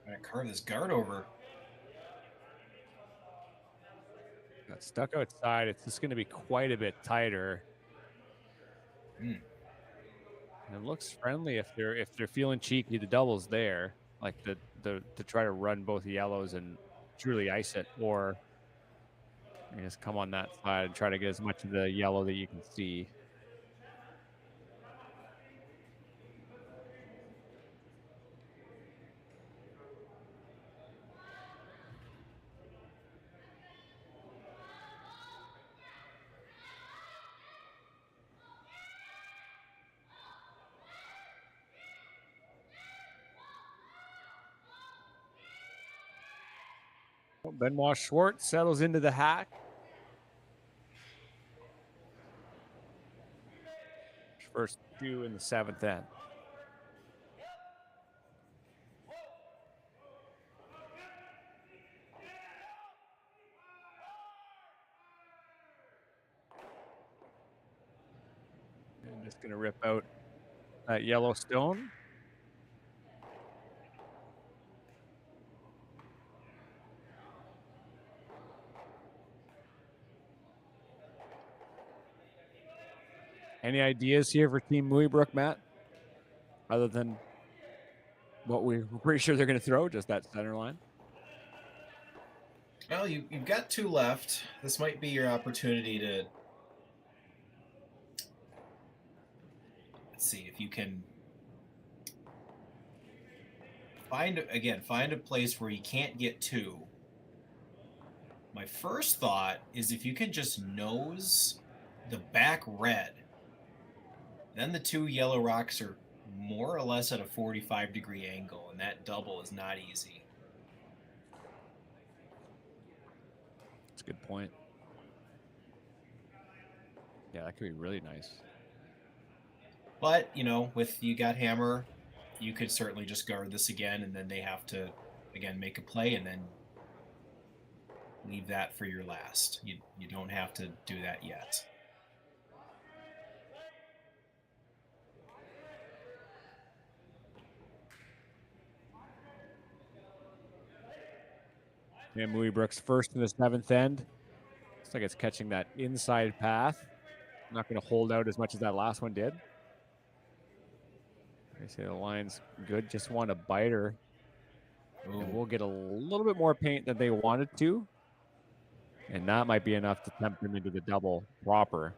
Gonna carve this guard over. Got stuck outside. It's just going to be quite a bit tighter. Mm. It looks friendly if they're feeling cheeky. The double's there, like to try to run both yellows and truly ice it, or you just come on that side and try to get as much of the yellow that you can see. Benoit Schwartz settles into the hack. First 2 in the 7th end. And just going to rip out that yellow stone. Any ideas here for Team Mooibroek, Matt? Other than what we're pretty sure they're going to throw, just that center line? Well, you've got 2 left. This might be your opportunity to, let's see if you can find a place where you can't get 2. My first thought is if you can just nose the back red, then the 2 yellow rocks are more or less at a 45-degree angle, and that double is not easy. That's a good point. Yeah, that could be really nice. But, with you got hammer, you could certainly just guard this again, and then they have to, again, make a play, and then leave that for your last. You don't have to do that yet. And Mooibroek's first in the 7th end. Looks like it's catching that inside path. Not going to hold out as much as that last one did. I say the line's good. Just want a biter. And we'll get a little bit more paint than they wanted to. And that might be enough to tempt them into the double proper.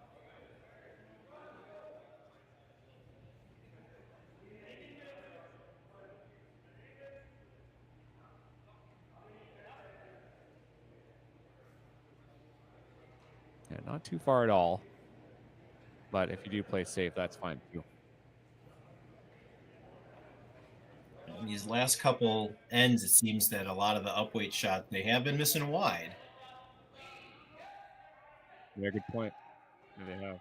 Yeah, not too far at all. But if you do play safe, that's fine too. In these last couple ends, it seems that a lot of the upweight shots, they have been missing wide. Yeah, good point. Yeah, they have.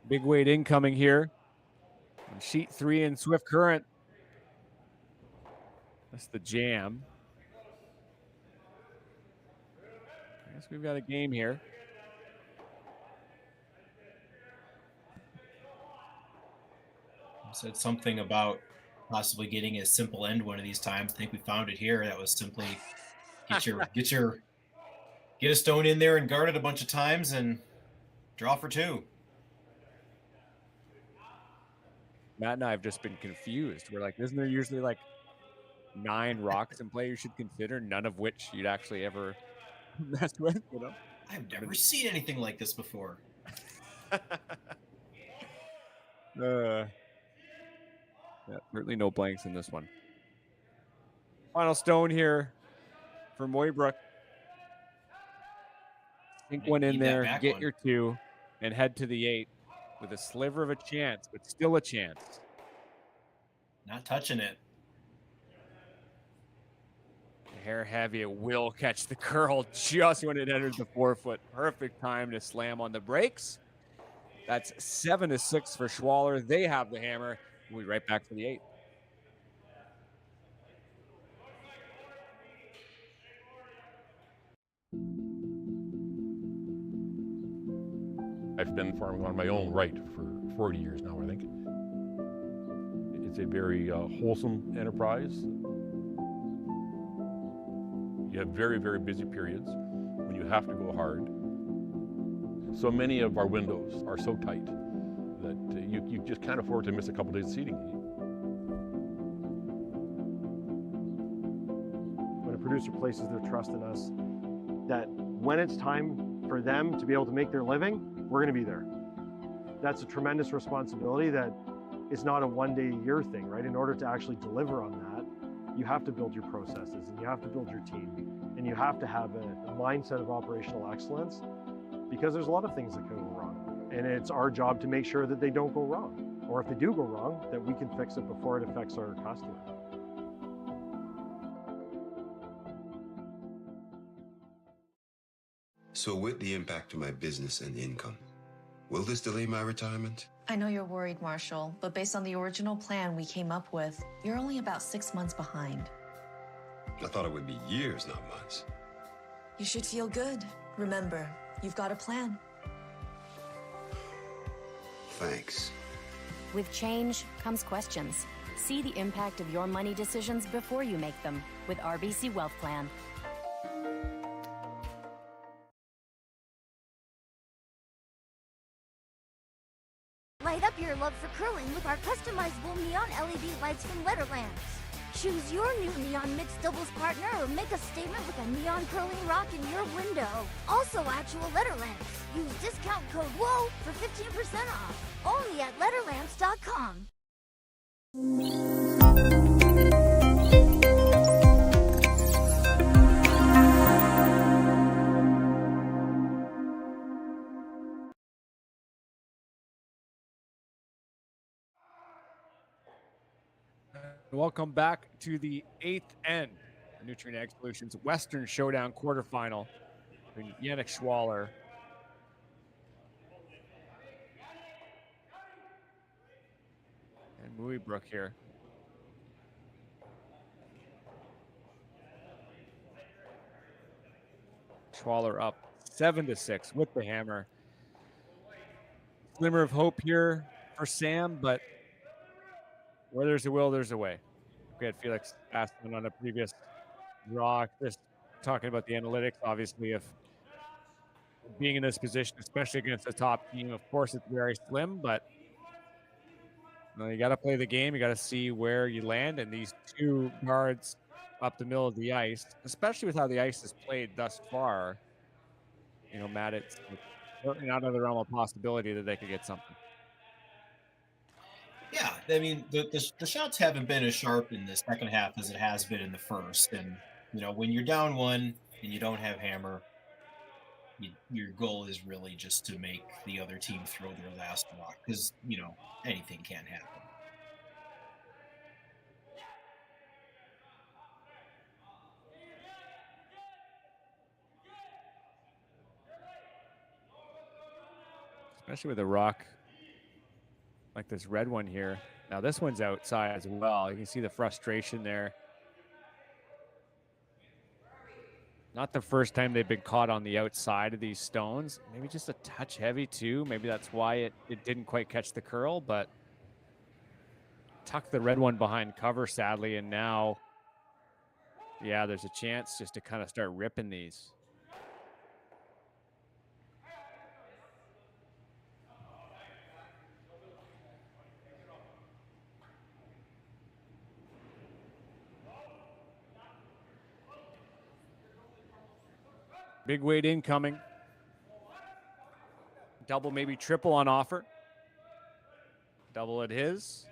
Big weight incoming here. On sheet 3 in Swift Current. That's the jam. I guess we've got a game here. Said something about possibly getting a simple end one of these times. I think we found it here. That was simply get a stone in there and guard it a bunch of times and draw for 2. Matt and I have just been confused. We're like, isn't there usually like 9 rocks in play you should consider, none of which you'd actually ever mess with, you know? I've never seen anything like this before. Yeah, certainly no blanks in this one. Final stone here for Mooibroek. Sink one in there, get your 2, and head to the 8 with a sliver of a chance, but still a chance. Not touching it. Hair heavy, it will catch the curl just when it enters the 4-foot. Perfect time to slam on the brakes. That's 7-6 for Schwaller. They have the hammer. We'll be right back for the 8. I've been farming on my own right for 40 years now, I think. It's a very wholesome enterprise. You have very, very busy periods when you have to go hard. So many of our windows are so tight that you just can't afford to miss a couple days of seeding. When a producer places their trust in us, that when it's time for them to be able to make their living, we're going to be there. That's a tremendous responsibility that is not a one-day-a-year thing, right? In order to actually deliver on that, you have to build your processes and you have to build your team and you have to have a mindset of operational excellence, because there's a lot of things that can go wrong. And it's our job to make sure that they don't go wrong. Or if they do go wrong, that we can fix it before it affects our customer. So with the impact to my business and income, will this delay my retirement? I know you're worried, Marshall, but based on the original plan we came up with, you're only about 6 months behind. I thought it would be years, not months. You should feel good. Remember, you've got a plan. Thanks. With change comes questions. See the impact of your money decisions before you make them with RBC Wealth Plan. Light up your love for curling with our customizable neon LED lights from Letterlands. Choose your new neon mixed doubles partner or make a statement with a neon curling rock in your window. Also actual Letterlands. Use discount code WHOA for 15% off. Only at Letterlands.com. Welcome back to the 8th end. Nutrien Ag Solutions Western Showdown quarterfinal between Yannick Schwaller and Mooibroek here. Schwaller up 7-6 with the hammer. Glimmer of hope here for Sam, but where there's a will, there's a way. We had Felix asking on a previous draw, just talking about the analytics. Obviously, if being in this position, especially against the top team. Of course, it's very slim, but you got to play the game. You got to see where you land. And these two guards up the middle of the ice, especially with how the ice is played thus far, Matt, it's certainly not out of the realm of possibility that they could get something. Yeah, I mean, the shots haven't been as sharp in the second half as it has been in the first. And, when you're down one and you don't have hammer, your goal is really just to make the other team throw their last rock because, anything can happen. Especially with a rock like this red one here. Now this one's outside as well. You can see the frustration there. Not the first time they've been caught on the outside of these stones. Maybe just a touch heavy too. Maybe that's why it didn't quite catch the curl, but tucked the red one behind cover, sadly. And now, yeah, there's a chance just to kind of start ripping these. Big weight incoming. Double, maybe triple on offer. Double at his.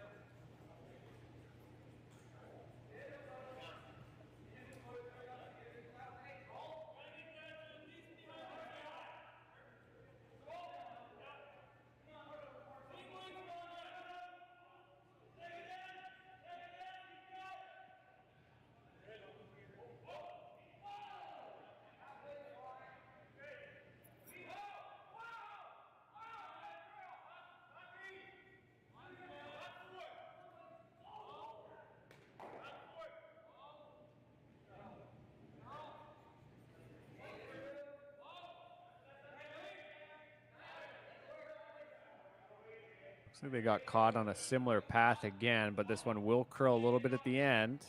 Looks like they got caught on a similar path again, but this one will curl a little bit at the end.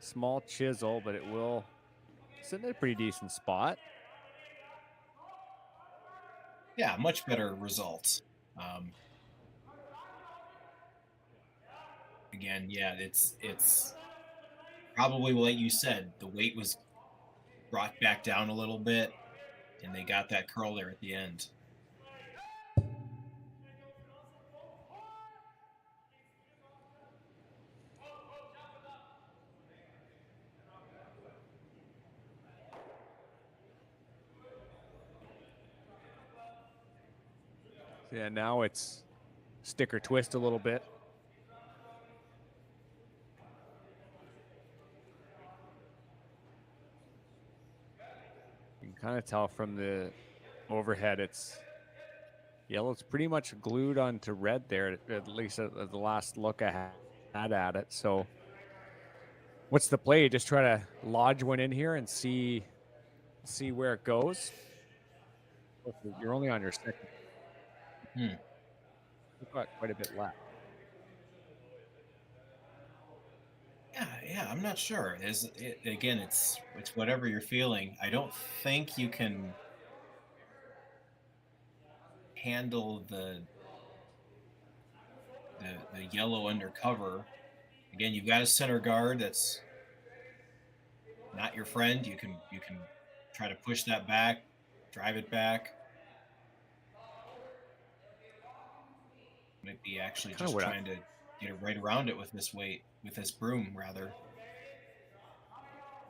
Small chisel, but it will sit in a pretty decent spot. Yeah, much better results. Again, yeah, it's probably like you said, the weight was brought back down a little bit, and they got that curl there at the end. Yeah, now it's stick or twist a little bit. You can kind of tell from the overhead it's yellow's pretty much glued onto red there, at least at the last look I had at it. So what's the play? Just try to lodge one in here and see where it goes. You're only on your second. You've got quite a bit left. Yeah, I'm not sure. Again, it's whatever you're feeling. I don't think you can handle the yellow undercover. Again, you've got a center guard that's not your friend. You can try to push that back, drive it back. Might be actually just trying to get it right around it with this weight, with this broom rather.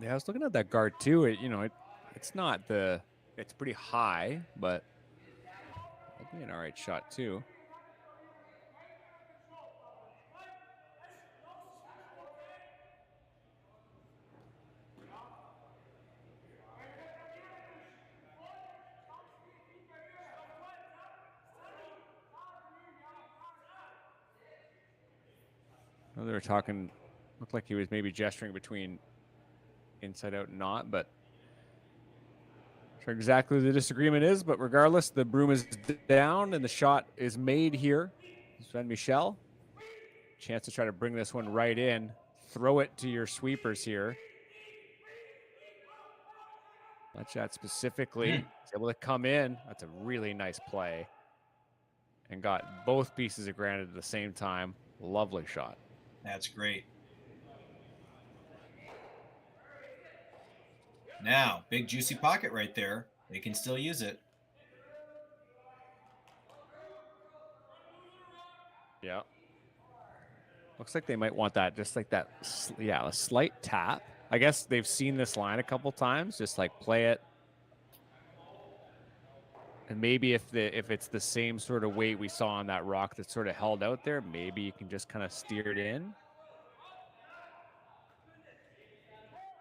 Yeah, I was looking at that guard too. It's not it's pretty high, but that'd be an all right shot too. They were talking, looked like he was maybe gesturing between inside out and not, but not sure exactly the disagreement is, but regardless, the broom is down and the shot is made here. Sven Michel, chance to try to bring this one right in, throw it to your sweepers here. That shot specifically is able to come in. That's a really nice play. And got both pieces of granite at the same time. Lovely shot. That's great. Now, big juicy pocket right there. They can still use it. Yeah. Looks like they might want that, just like that, a slight tap. I guess they've seen this line a couple times, just like play it. And maybe if it's the same sort of weight we saw on that rock that's sort of held out there, maybe you can just kind of steer it in.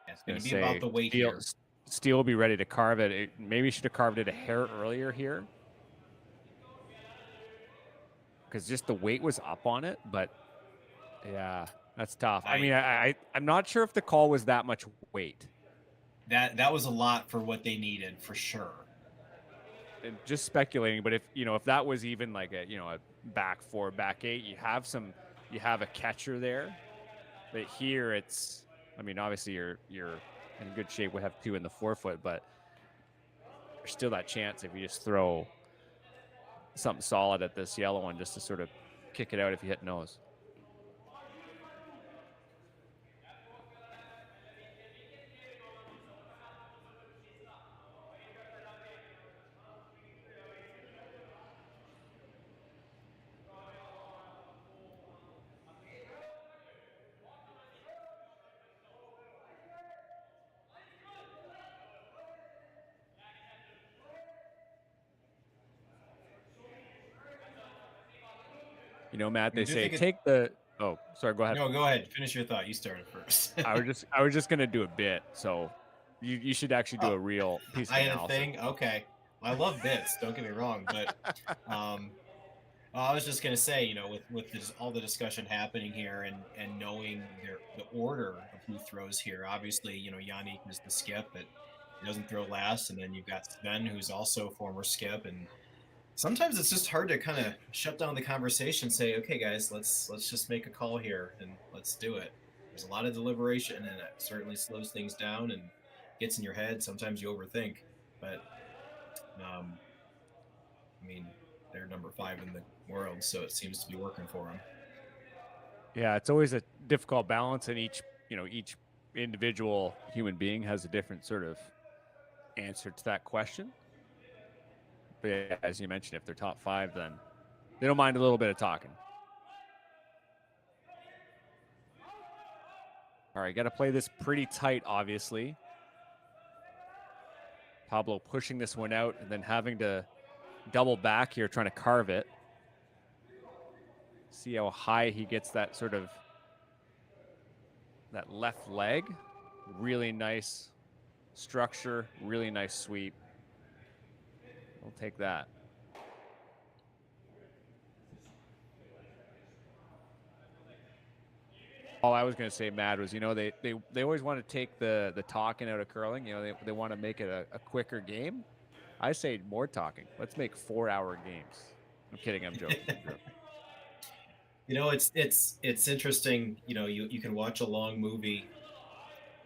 It's going to be about the weight here. Steel will be ready to carve it. Maybe should have carved it a hair earlier here, because just the weight was up on it. But yeah, that's tough. I mean, I'm not sure if the call was that much weight. That was a lot for what they needed, for sure. Just speculating, but if that was even like a back 4, back 8, you have a catcher there. But here it's, I mean, obviously you're in good shape. We have 2 in the 4-foot, but there's still that chance if you just throw something solid at this yellow one just to sort of kick it out if you hit nose. Matt, they say take the. Oh, sorry. Go ahead. No, go ahead. Finish your thought. You started first. I was just gonna do a bit. So, you should actually do a real piece of analysis. I had a thing. Okay, I love bits. Don't get me wrong, but I was just gonna say, with all the discussion happening here and knowing the order of who throws here. Obviously, Yannick is the skip, but he doesn't throw last, and then you've got Sven, who's also a former skip, and sometimes it's just hard to kind of shut down the conversation, say, okay, guys, let's just make a call here and let's do it. There's a lot of deliberation, and it certainly slows things down and gets in your head. Sometimes you overthink, but I mean, they're number 5 in the world, so it seems to be working for them. Yeah, it's always a difficult balance, and each individual human being has a different sort of answer to that question. But yeah, as you mentioned, if they're top 5, then they don't mind a little bit of talking. All right, got to play this pretty tight, obviously. Pablo pushing this one out and then having to double back here, trying to carve it. See how high he gets that sort of that left leg. Really nice structure, really nice sweep. We'll take that. All I was going to say, Matt, was they always want to take the talking out of curling. They want to make it a quicker game. I say more talking. Let's make 4-hour games. I'm kidding. I'm joking. It's interesting. You can watch a long movie,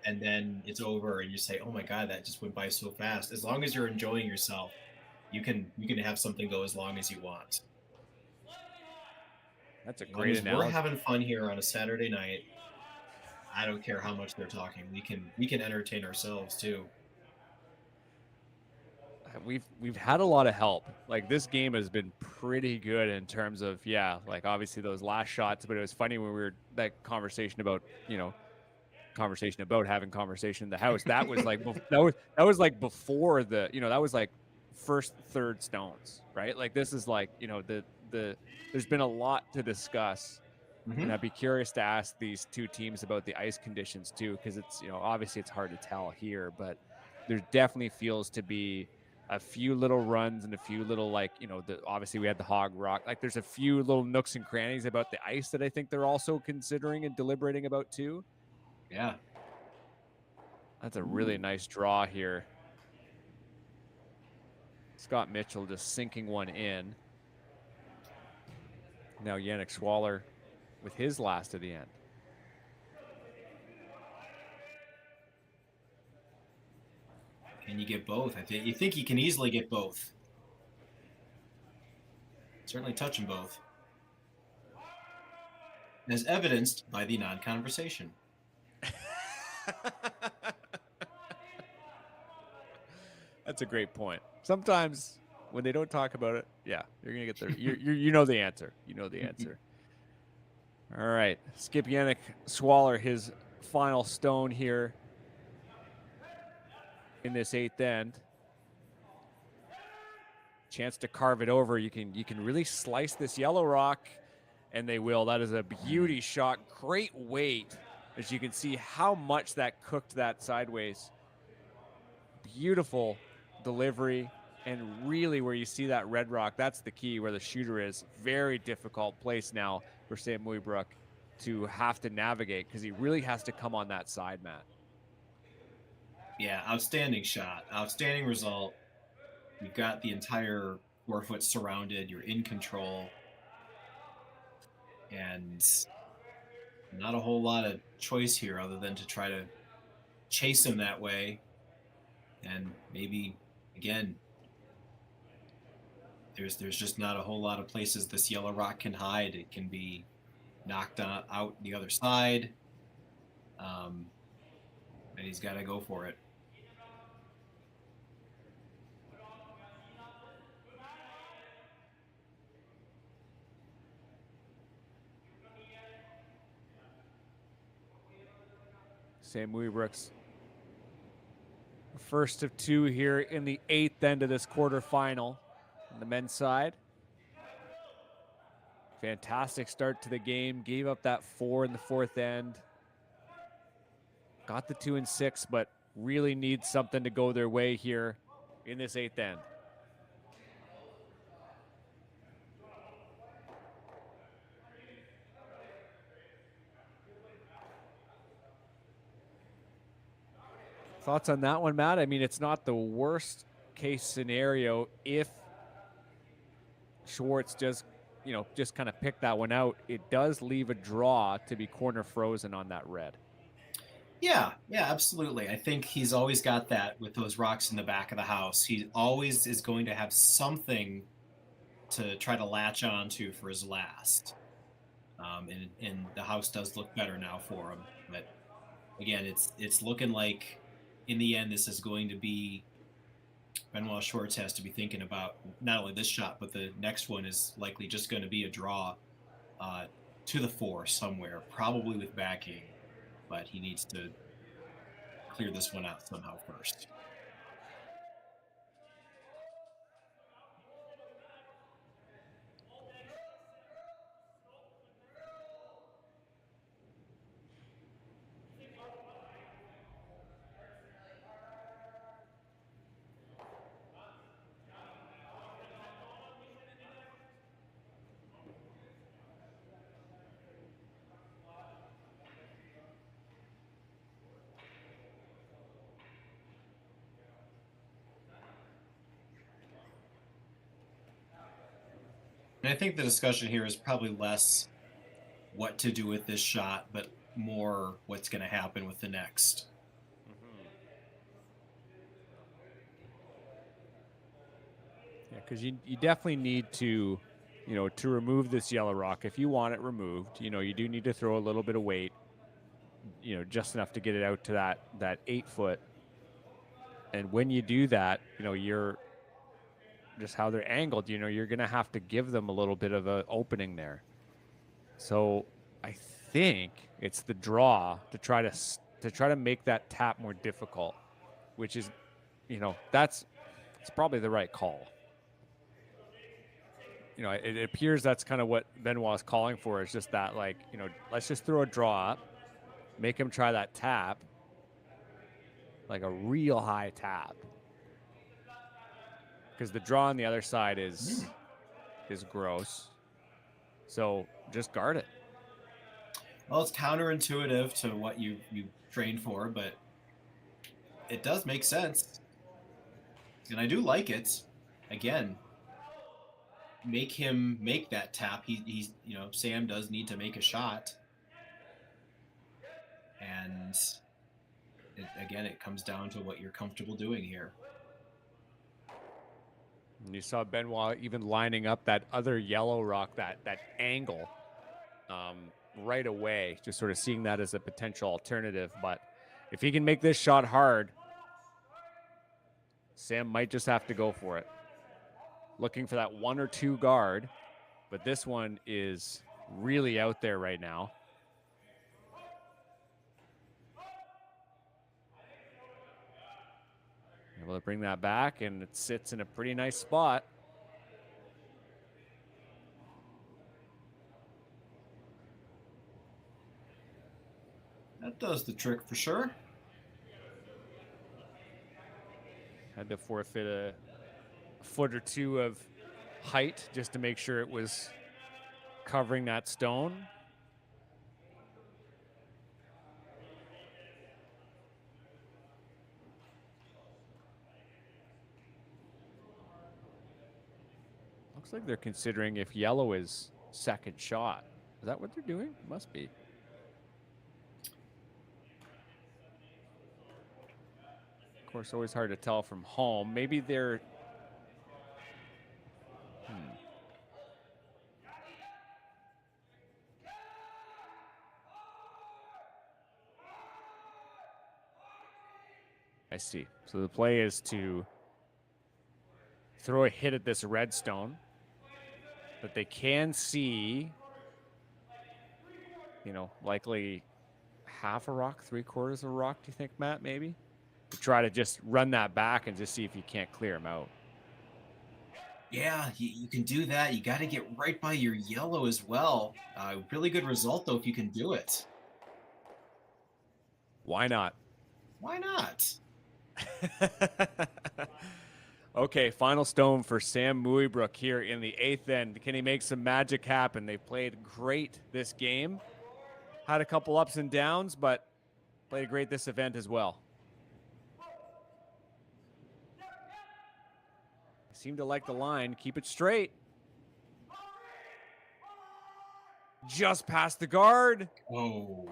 and then it's over, and you say, "Oh my God, that just went by so fast." As long as you're enjoying yourself, you can have something go as long as you want. That's a great analogy. We're having fun here on a Saturday night. I don't care how much they're talking. We can entertain ourselves too. We've had a lot of help. Like, this game has been pretty good in terms of, like obviously those last shots, but it was funny when we were that conversation about having conversation in the house. That was like that was like before the that was like first third stones, right? Like, this is like there's been a lot to discuss. Mm-hmm. And I'd be curious to ask these two teams about the ice conditions too, because it's obviously it's hard to tell here, but there definitely feels to be a few little runs and a few little obviously we had the Hog Rock. Like, there's a few little nooks and crannies about the ice that I think they're also considering and deliberating about too. Yeah. That's a really nice draw here. Scott Mitchell just sinking one in. Now Yannick Schwaller with his last to the end. Can you get both? You think you can easily get both. Certainly touching both. As evidenced by the non-conversation. That's a great point. Sometimes when they don't talk about it, yeah, you're gonna get the you know the answer. You know the answer. All right, Skip Yannick Schwaller, his final stone here in this 8th end. Chance to carve it over. You can really slice this yellow rock, and they will. That is a beauty shot. Great weight, as you can see how much that cooked that sideways. Beautiful delivery, and really where you see that red rock, that's the key where the shooter is. Very difficult place now for Sam Mooibroek to have to navigate because he really has to come on that side, Matt. Yeah, outstanding shot. Outstanding result. You've got the entire 4 foot surrounded. You're in control. And not a whole lot of choice here other than to try to chase him that way. And maybe, again, there's just not a whole lot of places this yellow rock can hide. It can be knocked out the other side. And he's got to go for it. Sam Mooibroek's first of 2 here in the 8th end of this quarterfinal on the men's side. Fantastic start to the game. Gave up that 4 in the 4th end. Got the 2 and 6, but really needs something to go their way here in this 8th end. Thoughts on that one, Matt? I mean, it's not the worst case scenario if Schwartz just kind of picked that one out. It does leave a draw to be corner frozen on that red. Yeah, absolutely. I think he's always got that with those rocks in the back of the house. He always is going to have something to try to latch on to for his last. And the house does look better now for him. But again, it's looking like in the end this is going to be Benoit Schwartz has to be thinking about not only this shot, but the next one is likely just going to be a draw to the 4 somewhere, probably with backing. But he needs to clear this one out somehow first. And I think the discussion here is probably less what to do with this shot, but more what's going to happen with the next. Yeah, because you definitely need to, to remove this yellow rock. If you want it removed, you do need to throw a little bit of weight, just enough to get it out to that 8 foot. And when you do that, you're just how they're angled, you're going to have to give them a little bit of an opening there. So I think it's the draw to try to make that tap more difficult, which is, it's probably the right call. It appears that's kind of what Benoit's calling for, is just that, let's just throw a draw up, make him try that tap, like a real high tap. Because the draw on the other side is gross. So just guard it. Well, it's counterintuitive to what you trained for, but it does make sense. And I do like it. Again, make him make that tap. He's Sam does need to make a shot. And again, it comes down to what you're comfortable doing here. And you saw Benoit even lining up that other yellow rock, that angle right away, just sort of seeing that as a potential alternative. But if he can make this shot hard, Sam might just have to go for it. Looking for that 1 or 2 guard, but this one is really out there right now. Able to bring that back, and it sits in a pretty nice spot. That does the trick for sure. Had to forfeit a foot or 2 of height just to make sure it was covering that stone. Looks like they're considering if yellow is second shot. Is that what they're doing? Must be. Of course, always hard to tell from home. Maybe they're... I see. So the play is to throw a hit at this redstone, but they can see, you know, likely half a rock, 3/4 of a rock, do you think, Matt, maybe? To try to just run that back and just see if you can't clear him out. Yeah, you can do that. You got to get right by your yellow as well. Really good result, though, if you can do it. Why not? Why not? Okay, final stone for Sam Mooibroek here in the 8th end. Can he make some magic happen? They've played great this game. Had a couple ups and downs, but played great this event as well. Seem to like the line. Keep it straight. Just past the guard. Oh.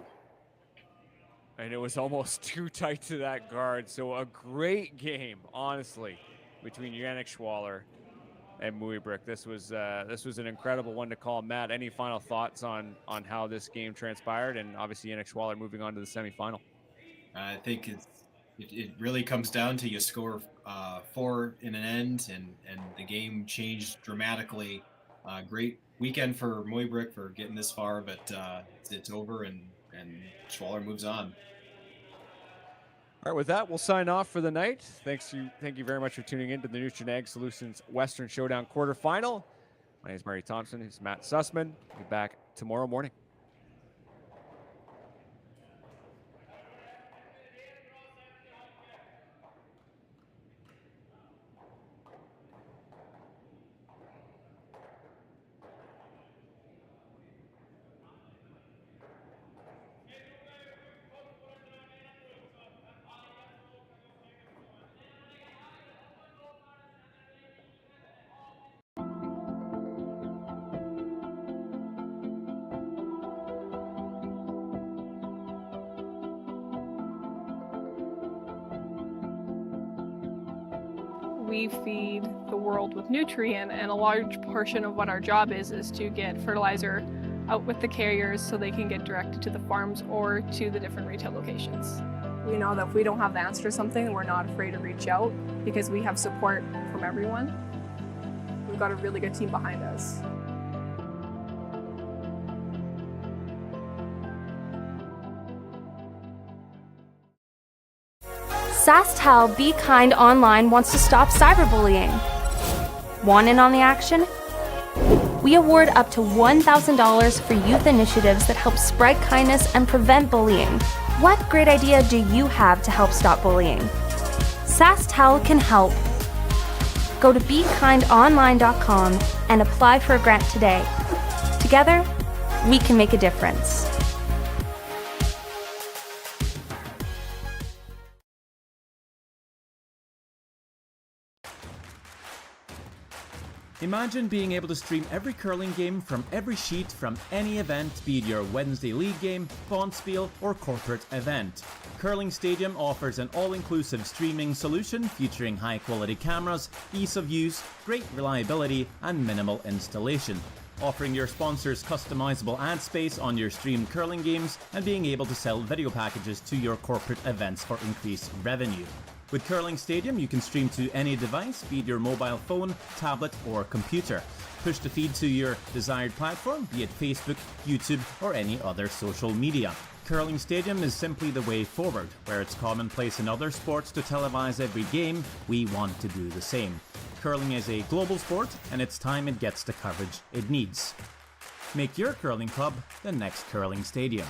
And it was almost too tight to that guard. So a great game, honestly, between Yannick Schwaller and Mooibroek. This was an incredible one to call. Matt, any final thoughts on how this game transpired? And obviously Yannick Schwaller moving on to the semifinal. I think it really comes down to you score 4 in an end, and the game changed dramatically. Great weekend for Mooibroek for getting this far, but it's over, and Schwaller moves on. All right, with that, we'll sign off for the night. Thank you very much for tuning in to the Nutrien Ag Solutions Western Showdown quarterfinal. My name is Murray Thompson. He's Matt Sussman. We'll be back tomorrow morning. We feed the world with Nutrien, and a large portion of what our job is to get fertilizer out with the carriers so they can get directed to the farms or to the different retail locations. We know that if we don't have the answer to something, we're not afraid to reach out because we have support from everyone. We've got a really good team behind us. SaskTel Be Kind Online wants to stop cyberbullying. Want in on the action? We award up to $1,000 for youth initiatives that help spread kindness and prevent bullying. What great idea do you have to help stop bullying? SaskTel can help. Go to BeKindOnline.com and apply for a grant today. Together, we can make a difference. Imagine being able to stream every curling game from every sheet from any event, be it your Wednesday league game, bonspiel, or corporate event. Curling Stadium offers an all-inclusive streaming solution featuring high-quality cameras, ease of use, great reliability, and minimal installation. Offering your sponsors customizable ad space on your streamed curling games and being able to sell video packages to your corporate events for increased revenue. With Curling Stadium, you can stream to any device, be it your mobile phone, tablet, or computer. Push the feed to your desired platform, be it Facebook, YouTube, or any other social media. Curling Stadium is simply the way forward. Where it's commonplace in other sports to televise every game, we want to do the same. Curling is a global sport, and it's time it gets the coverage it needs. Make your curling club the next Curling Stadium.